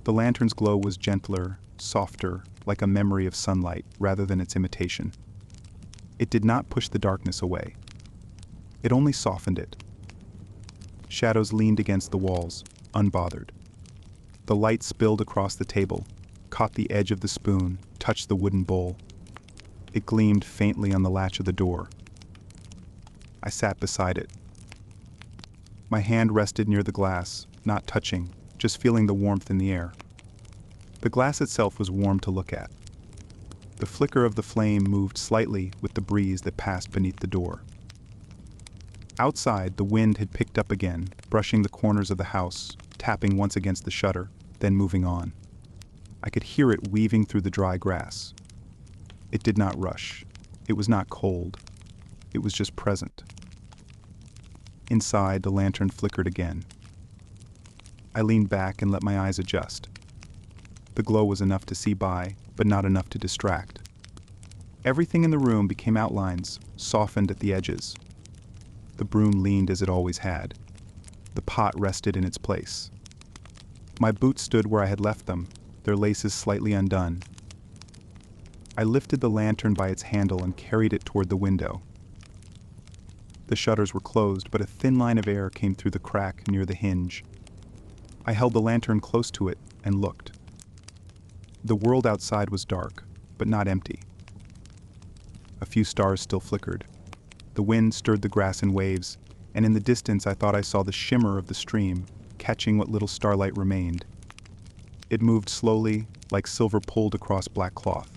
The lantern's glow was gentler, softer, like a memory of sunlight rather than its imitation. It did not push the darkness away. It only softened it. Shadows leaned against the walls, unbothered. The light spilled across the table, caught the edge of the spoon, touched the wooden bowl. It gleamed faintly on the latch of the door. I sat beside it. My hand rested near the glass, not touching, just feeling the warmth in the air. The glass itself was warm to look at. The flicker of the flame moved slightly with the breeze that passed beneath the door. Outside, the wind had picked up again, brushing the corners of the house, tapping once against the shutter, then moving on. I could hear it weaving through the dry grass. It did not rush. It was not cold. It was just present. Inside, the lantern flickered again. I leaned back and let my eyes adjust. The glow was enough to see by, but not enough to distract. Everything in the room became outlines, softened at the edges. The broom leaned as it always had. The pot rested in its place. My boots stood where I had left them, their laces slightly undone. I lifted the lantern by its handle and carried it toward the window. The shutters were closed, but a thin line of air came through the crack near the hinge. I held the lantern close to it and looked. The world outside was dark, but not empty. A few stars still flickered. The wind stirred the grass in waves, and in the distance I thought I saw the shimmer of the stream, catching what little starlight remained. It moved slowly, like silver pulled across black cloth.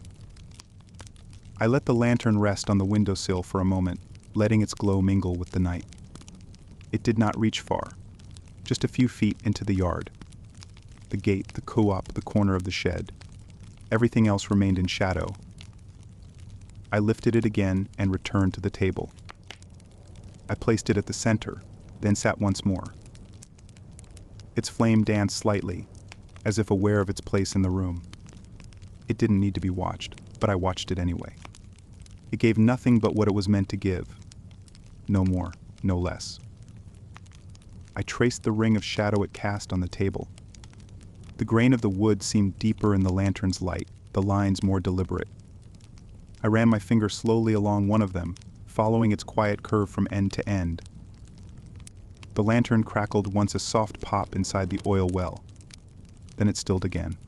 I let the lantern rest on the windowsill for a moment, letting its glow mingle with the night. It did not reach far, just a few feet into the yard. The gate, the co-op, the corner of the shed. Everything else remained in shadow. I lifted it again and returned to the table. I placed it at the center, then sat once more. Its flame danced slightly, as if aware of its place in the room. It didn't need to be watched, but I watched it anyway. It gave nothing but what it was meant to give. No more, no less. I traced the ring of shadow it cast on the table. The grain of the wood seemed deeper in the lantern's light, the lines more deliberate. I ran my finger slowly along one of them, following its quiet curve from end to end. The lantern crackled once a soft pop inside the oil well. Then it stilled again.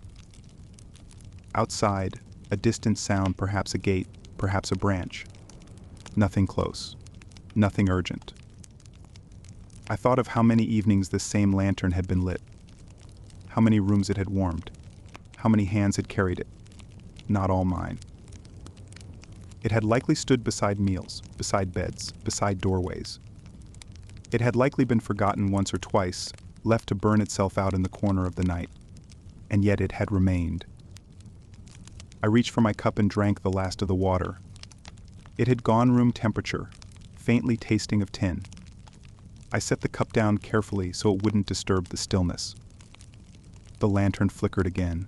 Outside, a distant sound, perhaps a gate, perhaps a branch. Nothing close. Nothing urgent. I thought of how many evenings this same lantern had been lit. How many rooms it had warmed. How many hands had carried it. Not all mine. It had likely stood beside meals, beside beds, beside doorways. It had likely been forgotten once or twice, left to burn itself out in the corner of the night. And yet it had remained. I reached for my cup and drank the last of the water. It had gone room temperature, faintly tasting of tin. I set the cup down carefully so it wouldn't disturb the stillness. The lantern flickered again.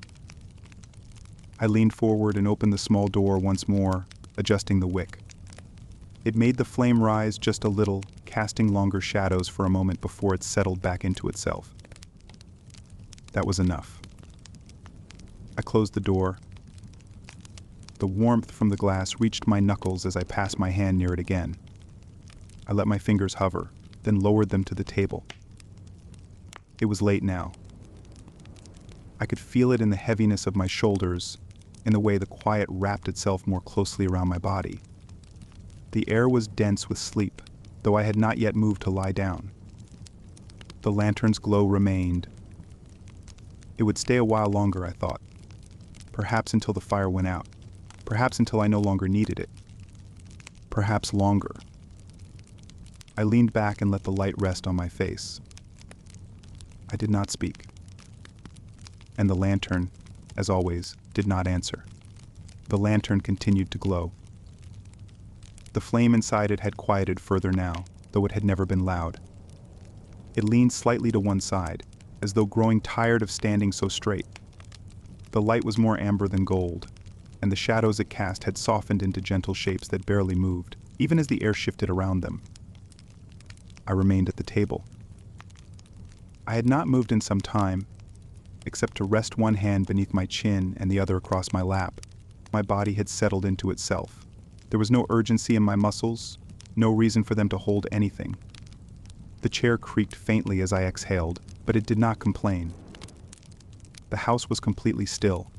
I leaned forward and opened the small door once more, adjusting the wick. It made the flame rise just a little, casting longer shadows for a moment before it settled back into itself. That was enough. I closed the door. The warmth from the glass reached my knuckles as I passed my hand near it again. I let my fingers hover, then lowered them to the table. It was late now. I could feel it in the heaviness of my shoulders, in the way the quiet wrapped itself more closely around my body. The air was dense with sleep, though I had not yet moved to lie down. The lantern's glow remained. It would stay a while longer, I thought. Perhaps until the fire went out. Perhaps until I no longer needed it. Perhaps longer. I leaned back and let the light rest on my face. I did not speak. And the lantern, as always, did not answer. The lantern continued to glow. The flame inside it had quieted further now, though it had never been loud. It leaned slightly to one side, as though growing tired of standing so straight. The light was more amber than gold, and the shadows it cast had softened into gentle shapes that barely moved, even as the air shifted around them. I remained at the table. I had not moved in some time, except to rest one hand beneath my chin and the other across my lap. My body had settled into itself. There was no urgency in my muscles, no reason for them to hold anything. The chair creaked faintly as I exhaled, but it did not complain. The house was completely still.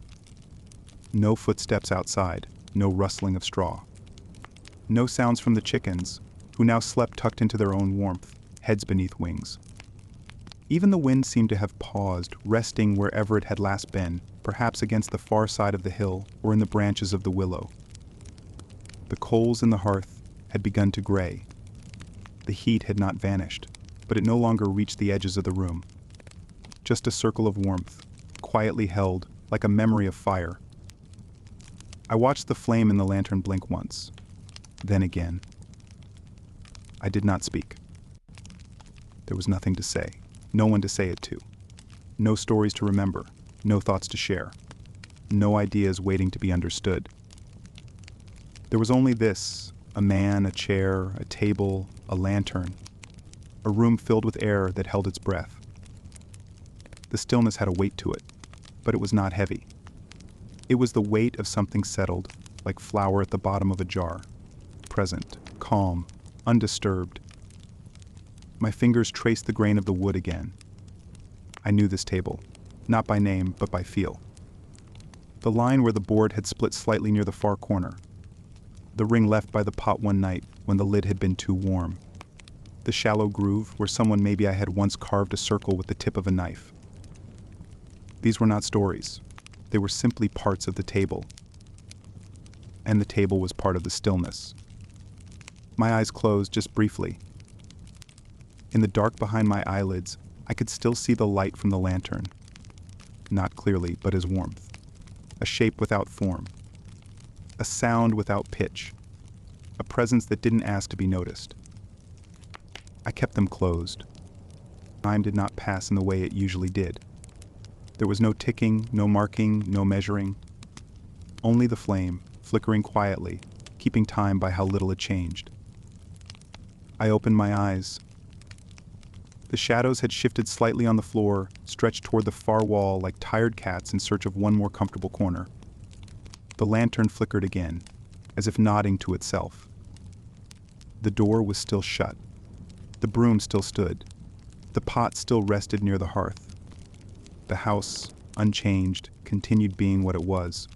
No footsteps outside, no rustling of straw. No sounds from the chickens, who now slept tucked into their own warmth, heads beneath wings. Even the wind seemed to have paused, resting wherever it had last been, perhaps against the far side of the hill or in the branches of the willow. The coals in the hearth had begun to gray. The heat had not vanished, but it no longer reached the edges of the room. Just a circle of warmth, quietly held, like a memory of fire. I watched the flame in the lantern blink once, then again. I did not speak. There was nothing to say, no one to say it to. No stories to remember, no thoughts to share. No ideas waiting to be understood. There was only this, a man, a chair, a table, a lantern, a room filled with air that held its breath. The stillness had a weight to it, but it was not heavy. It was the weight of something settled, like flour at the bottom of a jar, present, calm, undisturbed. My fingers traced the grain of the wood again. I knew this table, not by name, but by feel. The line where the board had split slightly near the far corner. The ring left by the pot one night when the lid had been too warm. The shallow groove where someone maybe I had once carved a circle with the tip of a knife. These were not stories. They were simply parts of the table. And the table was part of the stillness. My eyes closed just briefly. In the dark behind my eyelids, I could still see the light from the lantern. Not clearly, but as warmth. A shape without form. A sound without pitch. A presence that didn't ask to be noticed. I kept them closed. Time did not pass in the way it usually did. There was no ticking, no marking, no measuring. Only the flame, flickering quietly, keeping time by how little it changed. I opened my eyes. The shadows had shifted slightly on the floor, stretched toward the far wall like tired cats in search of one more comfortable corner. The lantern flickered again, as if nodding to itself. The door was still shut. The broom still stood. The pot still rested near the hearth. The house, unchanged, continued being what it was.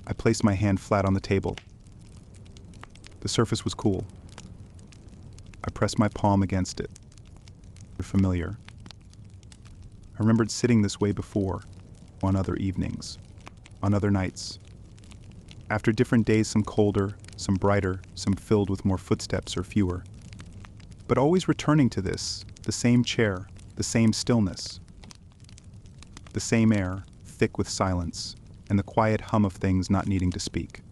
I placed my hand flat on the table. The surface was cool. I pressed my palm against it. Familiar. I remembered sitting this way before, on other evenings, on other nights. After different days, some colder, some brighter, some filled with more footsteps or fewer. But always returning to this, the same chair, the same stillness. The same air, thick with silence, and the quiet hum of things not needing to speak.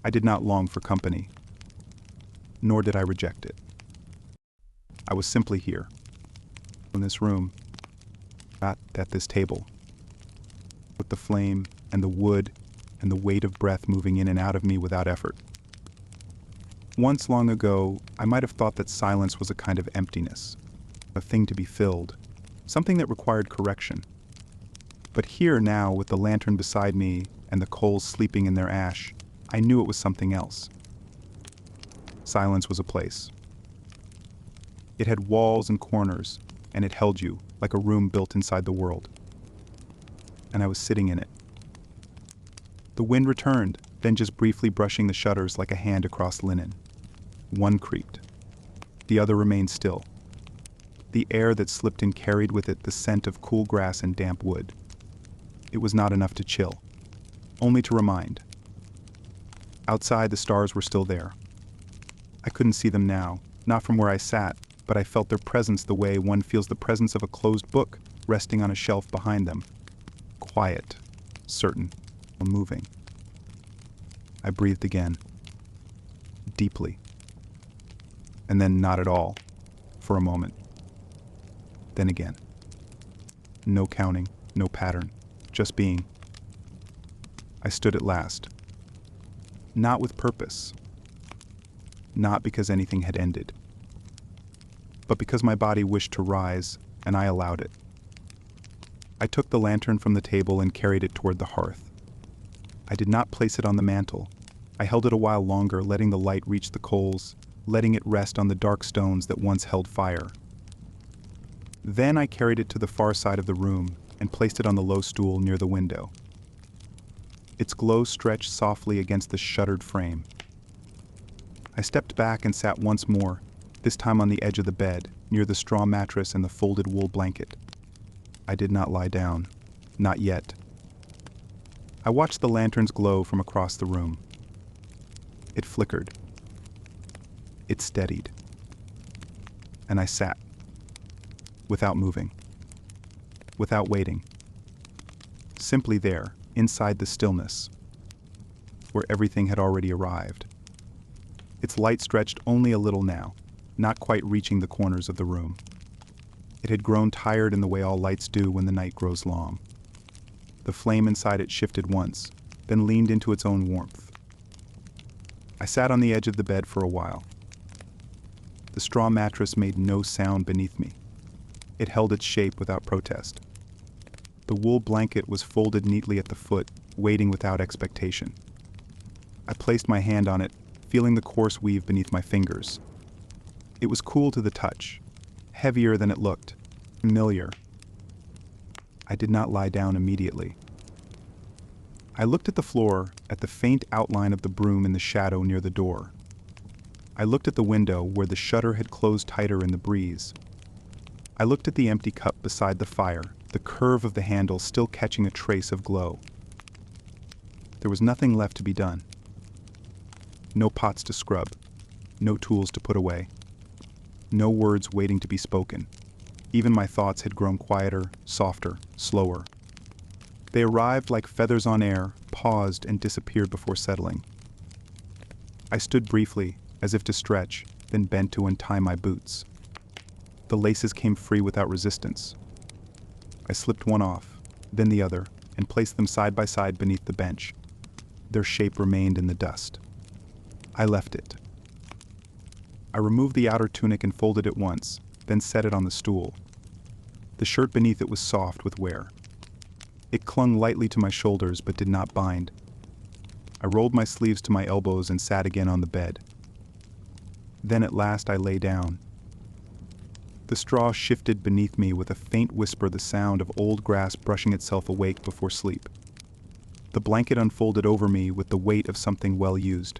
I did not long for company, nor did I reject it. I was simply here, in this room, at this table, with the flame and the wood and the weight of breath moving in and out of me without effort. Once long ago, I might have thought that silence was a kind of emptiness, a thing to be filled, something that required correction. But here now, with the lantern beside me and the coals sleeping in their ash, I knew it was something else. Silence was a place. It had walls and corners, and it held you like a room built inside the world. And I was sitting in it. The wind returned, then just briefly brushing the shutters like a hand across linen. One creaked. The other remained still. The air that slipped in carried with it the scent of cool grass and damp wood. It was not enough to chill, only to remind. Outside, the stars were still there. I couldn't see them now, not from where I sat, but I felt their presence the way one feels the presence of a closed book resting on a shelf behind them. Quiet, certain, moving. I breathed again, deeply, and then not at all, for a moment. Then again. No counting, no pattern, just being. I stood at last. Not with purpose. Not because anything had ended. But because my body wished to rise, and I allowed it. I took the lantern from the table and carried it toward the hearth. I did not place it on the mantel. I held it a while longer, letting the light reach the coals, letting it rest on the dark stones that once held fire. Then I carried it to the far side of the room and placed it on the low stool near the window. Its glow stretched softly against the shuttered frame. I stepped back and sat once more, this time on the edge of the bed, near the straw mattress and the folded wool blanket. I did not lie down. Not yet. I watched the lantern's glow from across the room. It flickered. It steadied. And I sat, without moving, without waiting. Simply there, inside the stillness, where everything had already arrived. Its light stretched only a little now, not quite reaching the corners of the room. It had grown tired in the way all lights do when the night grows long. The flame inside it shifted once, then leaned into its own warmth. I sat on the edge of the bed for a while. The straw mattress made no sound beneath me. It held its shape without protest. The wool blanket was folded neatly at the foot, waiting without expectation. I placed my hand on it, feeling the coarse weave beneath my fingers. It was cool to the touch, heavier than it looked, familiar. I did not lie down immediately. I looked at the floor, at the faint outline of the broom in the shadow near the door. I looked at the window where the shutter had closed tighter in the breeze. I looked at the empty cup beside the fire, the curve of the handle still catching a trace of glow. There was nothing left to be done. No pots to scrub, no tools to put away, no words waiting to be spoken. Even my thoughts had grown quieter, softer, slower. They arrived like feathers on air, paused and disappeared before settling. I stood briefly, as if to stretch, then bent to untie my boots. The laces came free without resistance. I slipped one off, then the other, and placed them side by side beneath the bench. Their shape remained in the dust. I left it. I removed the outer tunic and folded it once, then set it on the stool. The shirt beneath it was soft with wear. It clung lightly to my shoulders but did not bind. I rolled my sleeves to my elbows and sat again on the bed. Then at last I lay down. The straw shifted beneath me with a faint whisper, the sound of old grass brushing itself awake before sleep. The blanket unfolded over me with the weight of something well used.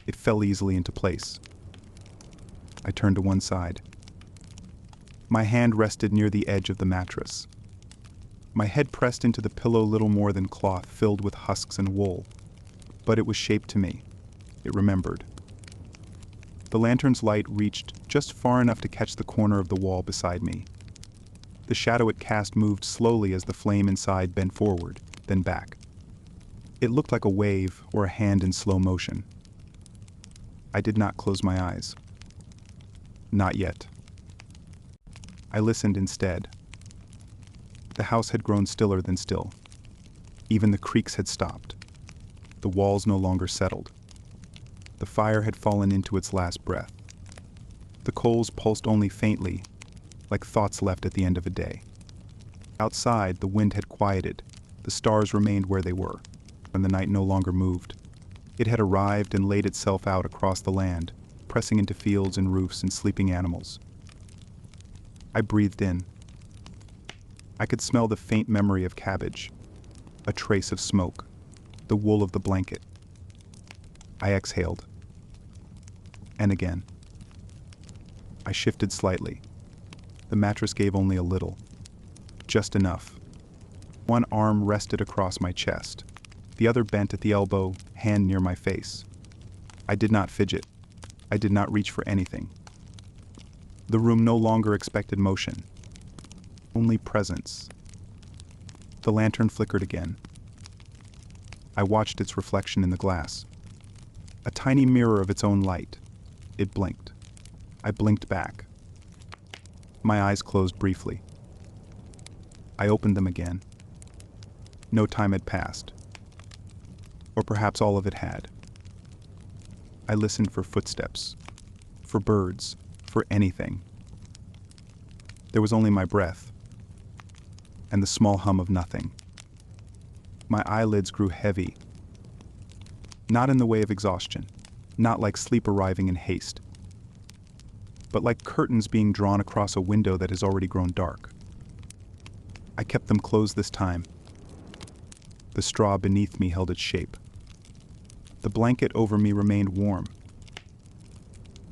It fell easily into place. I turned to one side. My hand rested near the edge of the mattress. My head pressed into the pillow little more than cloth filled with husks and wool. But it was shaped to me. It remembered. The lantern's light reached just far enough to catch the corner of the wall beside me. The shadow it cast moved slowly as the flame inside bent forward, then back. It looked like a wave or a hand in slow motion. I did not close my eyes. Not yet. I listened instead. The house had grown stiller than still. Even the creaks had stopped. The walls no longer settled. The fire had fallen into its last breath. The coals pulsed only faintly, like thoughts left at the end of a day. Outside, the wind had quieted. The stars remained where they were, and the night no longer moved. It had arrived and laid itself out across the land, pressing into fields and roofs and sleeping animals. I breathed in. I could smell the faint memory of cabbage, a trace of smoke, the wool of the blanket. I exhaled. And again. I shifted slightly. The mattress gave only a little. Just enough. One arm rested across my chest, the other bent at the elbow, hand near my face. I did not fidget. I did not reach for anything. The room no longer expected motion. Only presence. The lantern flickered again. I watched its reflection in the glass. A tiny mirror of its own light. It blinked. I blinked back. My eyes closed briefly. I opened them again. No time had passed. Or perhaps all of it had. I listened for footsteps, for birds, for anything. There was only my breath, and the small hum of nothing. My eyelids grew heavy, not in the way of exhaustion, not like sleep arriving in haste, but like curtains being drawn across a window that has already grown dark. I kept them closed this time. The straw beneath me held its shape. The blanket over me remained warm.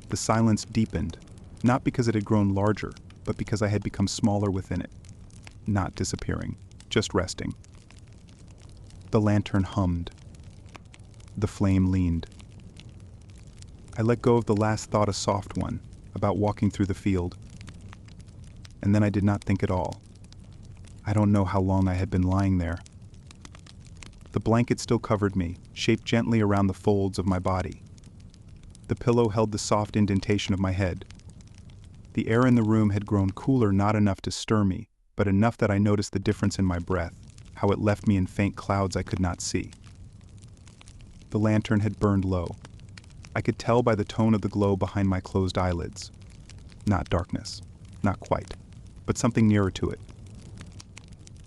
The silence deepened, not because it had grown larger, but because I had become smaller within it. Not disappearing, just resting. The lantern hummed. The flame leaned. I let go of the last thought, a soft one, about walking through the field. And then I did not think at all. I don't know how long I had been lying there. The blanket still covered me, shaped gently around the folds of my body. The pillow held the soft indentation of my head. The air in the room had grown cooler, not enough to stir me, but enough that I noticed the difference in my breath, how it left me in faint clouds I could not see. The lantern had burned low. I could tell by the tone of the glow behind my closed eyelids. Not darkness, not quite, but something nearer to it.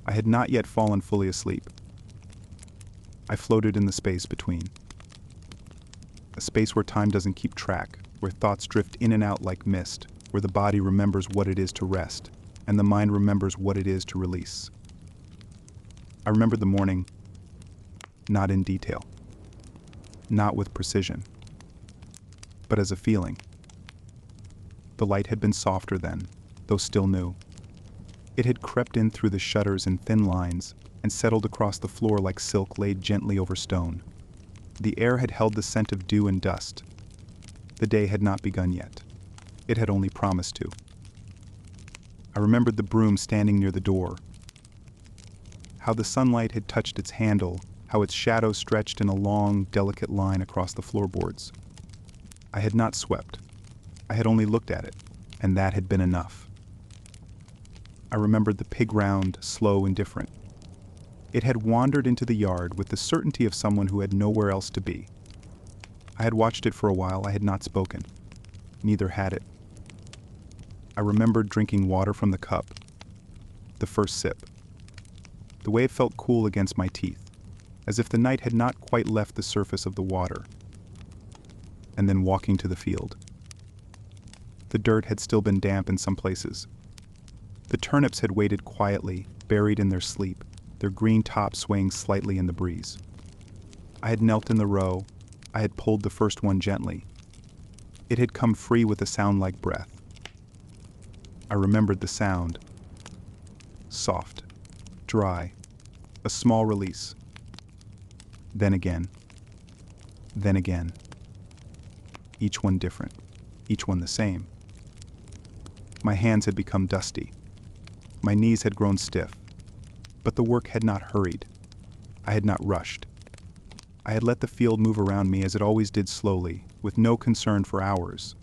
I had not yet fallen fully asleep. I floated in the space between. A space where time doesn't keep track, where thoughts drift in and out like mist, where the body remembers what it is to rest, and the mind remembers what it is to release. I remembered the morning, not in detail, not with precision, but as a feeling. The light had been softer then, though still new. It had crept in through the shutters in thin lines and settled across the floor like silk laid gently over stone. The air had held the scent of dew and dust. The day had not begun yet. It had only promised to. I remembered the broom standing near the door, how the sunlight had touched its handle, how its shadow stretched in a long, delicate line across the floorboards. I had not swept. I had only looked at it, and that had been enough. I remembered the pig round, slow, indifferent. It had wandered into the yard with the certainty of someone who had nowhere else to be. I had watched it for a while. I had not spoken. Neither had it. I remembered drinking water from the cup. The first sip. The way it felt cool against my teeth, as if the night had not quite left the surface of the water. And then walking to the field. The dirt had still been damp in some places. The turnips had waited quietly, buried in their sleep, their green tops swaying slightly in the breeze. I had knelt in the row. I had pulled the first one gently. It had come free with a sound like breath. I remembered the sound. Soft, dry, a small release. Then again. Then again. Each one different, each one the same. My hands had become dusty. My knees had grown stiff. But the work had not hurried. I had not rushed. I had let the field move around me as it always did, slowly, with no concern for hours.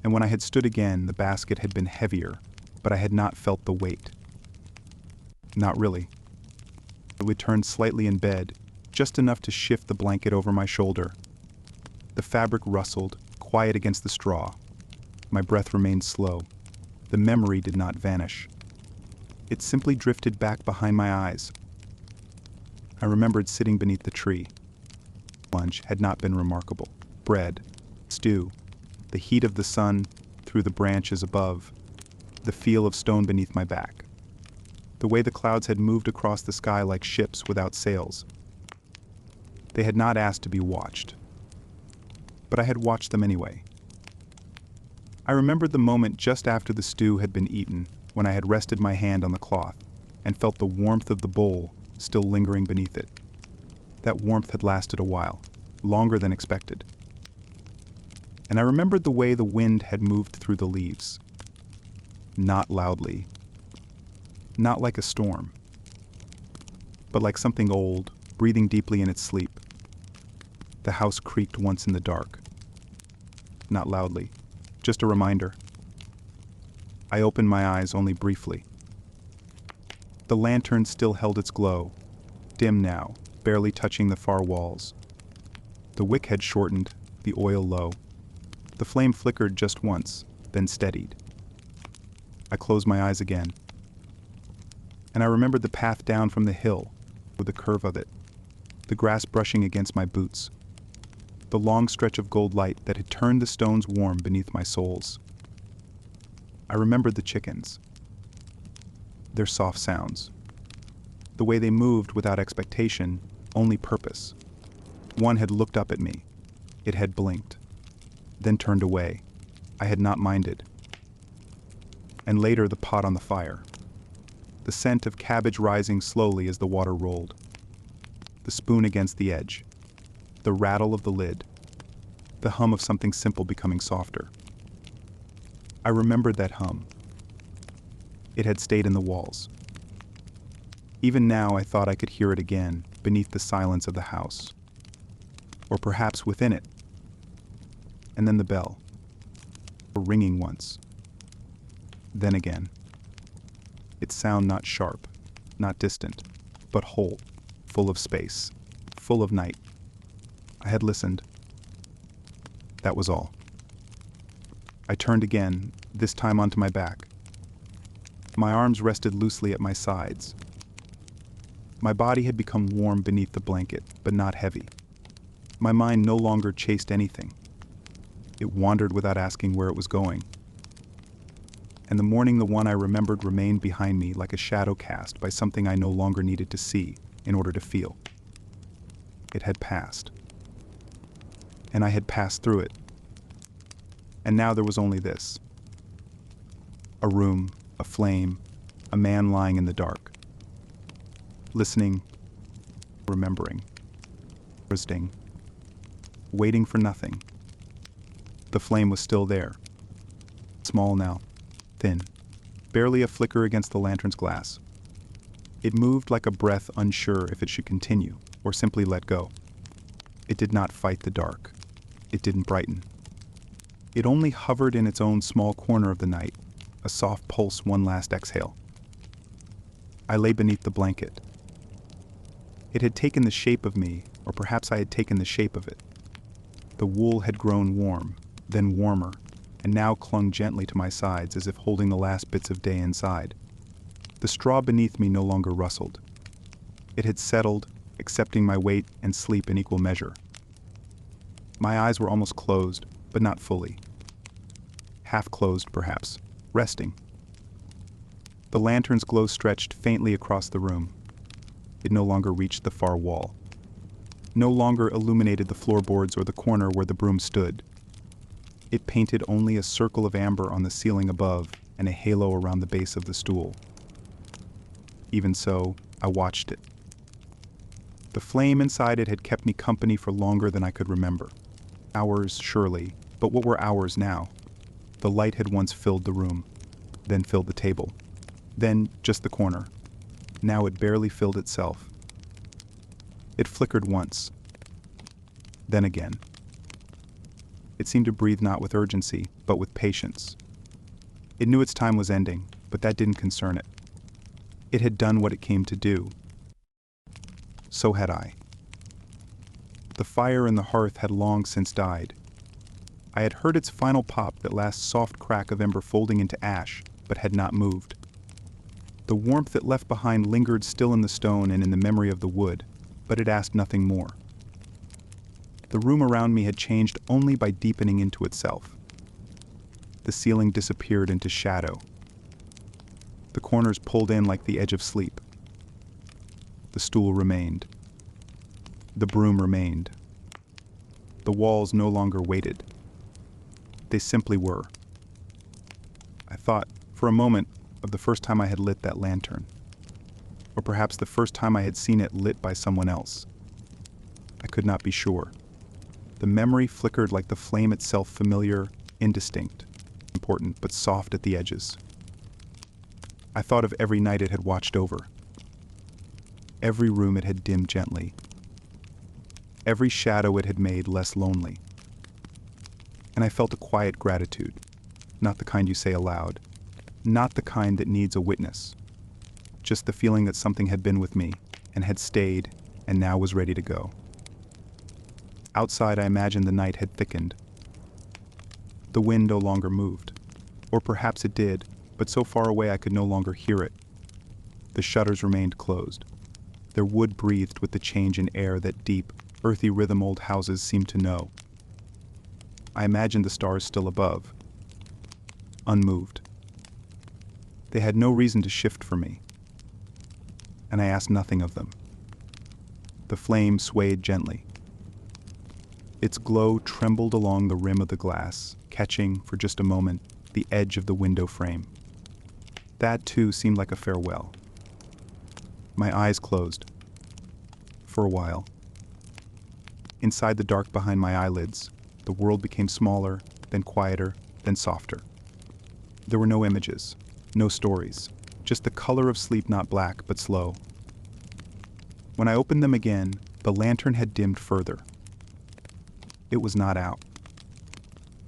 And when I had stood again, the basket had been heavier, but I had not felt the weight. Not really. I would turn slightly in bed, just enough to shift the blanket over my shoulder. The fabric rustled, quiet against the straw. My breath remained slow. The memory did not vanish. It simply drifted back behind my eyes. I remembered sitting beneath the tree. Lunch had not been remarkable. Bread, stew, the heat of the sun through the branches above, the feel of stone beneath my back, the way the clouds had moved across the sky like ships without sails. They had not asked to be watched, but I had watched them anyway. I remembered the moment just after the stew had been eaten, when I had rested my hand on the cloth and felt the warmth of the bowl still lingering beneath it. That warmth had lasted a while, longer than expected. And I remembered the way the wind had moved through the leaves. Not loudly, not like a storm, but like something old, breathing deeply in its sleep. The house creaked once in the dark. Not loudly, just a reminder. I opened my eyes only briefly. The lantern still held its glow, dim now, barely touching the far walls. The wick had shortened, the oil low. The flame flickered just once, then steadied. I closed my eyes again. And I remembered the path down from the hill, with the curve of it, the grass brushing against my boots, the long stretch of gold light that had turned the stones warm beneath my soles. I remembered the chickens, their soft sounds, The way they moved without expectation, only purpose. One had looked up at me. It had blinked. Then turned away. I had not minded. And later the pot on the fire. The scent of cabbage rising slowly as the water rolled. The spoon against the edge. The rattle of the lid. The hum of something simple becoming softer. I remembered that hum. It had stayed in the walls. Even now I thought I could hear it again, beneath the silence of the house. Or perhaps within it. And then the bell. Ringing once. Then again. Its sound not sharp, not distant, but whole, full of space, full of night. I had listened. That was all. I turned again, this time onto my back. My arms rested loosely at my sides. My body had become warm beneath the blanket, but not heavy. My mind no longer chased anything. It wandered without asking where it was going. And the morning the one I remembered remained behind me like a shadow cast by something I no longer needed to see in order to feel. It had passed. And I had passed through it. And now there was only this. A room, a flame, a man lying in the dark. Listening, remembering, resting, waiting for nothing. The flame was still there. Small now, thin, barely a flicker against the lantern's glass. It moved like a breath, unsure if it should continue or simply let go. It did not fight the dark. It didn't brighten. It only hovered in its own small corner of the night, a soft pulse, one last exhale. I lay beneath the blanket. It had taken the shape of me, or perhaps I had taken the shape of it. The wool had grown warm, then warmer, and now clung gently to my sides as if holding the last bits of day inside. The straw beneath me no longer rustled. It had settled, accepting my weight and sleep in equal measure. My eyes were almost closed, but not fully. Half closed, perhaps, resting. The lantern's glow stretched faintly across the room. It no longer reached the far wall. No longer illuminated the floorboards or the corner where the broom stood. It painted only a circle of amber on the ceiling above and a halo around the base of the stool. Even so, I watched it. The flame inside it had kept me company for longer than I could remember. Hours, surely, but what were hours now? The light had once filled the room, then filled the table, then just the corner. Now it barely filled itself. It flickered once, then again. It seemed to breathe not with urgency, but with patience. It knew its time was ending, but that didn't concern it. It had done what it came to do. So had I. The fire in the hearth had long since died. I had heard its final pop, that last soft crack of ember folding into ash, but had not moved. The warmth it left behind lingered still in the stone and in the memory of the wood, but it asked nothing more. The room around me had changed only by deepening into itself. The ceiling disappeared into shadow. The corners pulled in like the edge of sleep. The stool remained. The broom remained. The walls no longer waited. They simply were. I thought, for a moment, of the first time I had lit that lantern. Or perhaps the first time I had seen it lit by someone else. I could not be sure. The memory flickered like the flame itself, familiar, indistinct, important, but soft at the edges. I thought of every night it had watched over. Every room it had dimmed gently. Every shadow it had made less lonely. And I felt a quiet gratitude, not the kind you say aloud, not the kind that needs a witness, just the feeling that something had been with me and had stayed and now was ready to go. Outside, I imagined the night had thickened. The wind no longer moved, or perhaps it did, but so far away I could no longer hear it. The shutters remained closed. Their wood breathed with the change in air that deep, earthy rhythm old houses seemed to know. I imagined the stars still above, unmoved. They had no reason to shift for me. and I asked nothing of them. The flame swayed gently. Its glow trembled along the rim of the glass, catching, for just a moment, the edge of the window frame. That, too, seemed like a farewell. My eyes closed. For a while. Inside the dark behind my eyelids, the world became smaller, then quieter, then softer. There were no images, no stories, just the color of sleep, not black, but slow. When I opened them again, the lantern had dimmed further. It was not out.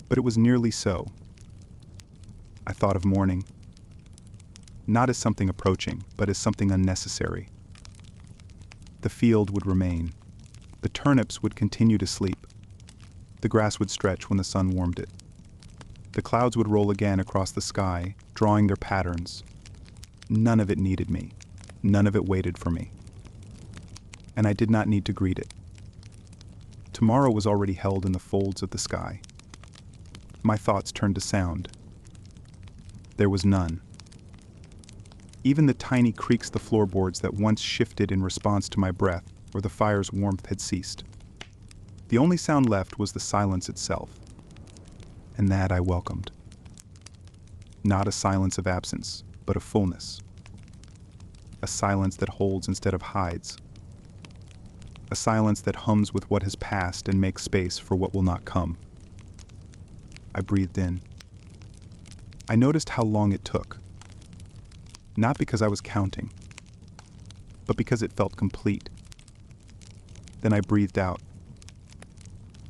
But it was nearly so. I thought of morning. Not as something approaching, but as something unnecessary. The field would remain. The turnips would continue to sleep. The grass would stretch when the sun warmed it. The clouds would roll again across the sky, drawing their patterns. None of it needed me. None of it waited for me. And I did not need to greet it. Tomorrow was already held in the folds of the sky. My thoughts turned to sound. There was none. Even the tiny creaks of the floorboards that once shifted in response to my breath or the fire's warmth had ceased. The only sound left was the silence itself. And that I welcomed. Not a silence of absence, but of fullness. A silence that holds instead of hides. A silence that hums with what has passed and makes space for what will not come. I breathed in. I noticed how long it took. Not because I was counting, but because it felt complete. Then I breathed out.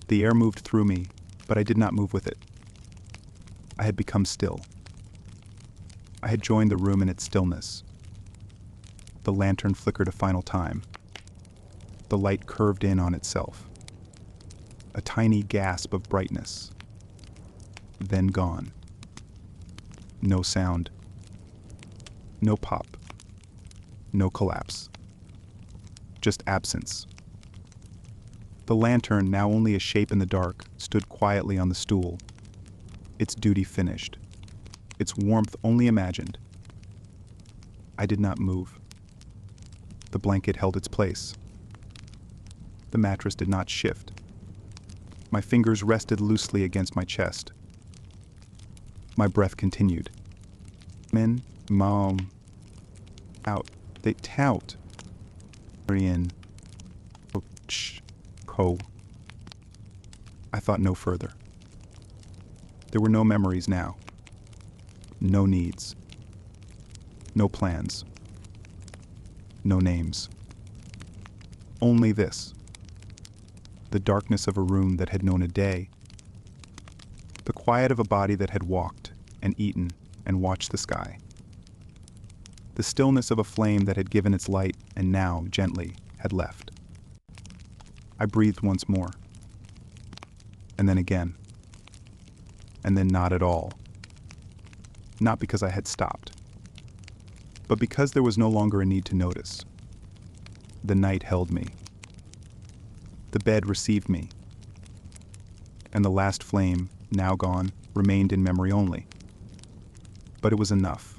The air moved through me, but I did not move with it. I had become still. I had joined the room in its stillness. The lantern flickered a final time. The light curved in on itself. A tiny gasp of brightness. Then gone. No sound. No pop. No collapse. Just absence. The lantern, now only a shape in the dark, stood quietly on the stool. Its duty finished. Its warmth only imagined. I did not move. The blanket held its place. The mattress did not shift. My fingers rested loosely against my chest. My breath continued. In, mom, out, they tout. In, co. I thought no further. There were no memories now. No needs. No plans. No names. Only this. The darkness of a room that had known a day. The quiet of a body that had walked and eaten and watched the sky. The stillness of a flame that had given its light and now, gently, had left. I breathed once more. And then again. And then not at all. Not because I had stopped, but because there was no longer a need to notice. The night held me. The bed received me. And the last flame, now gone, remained in memory only. But it was enough.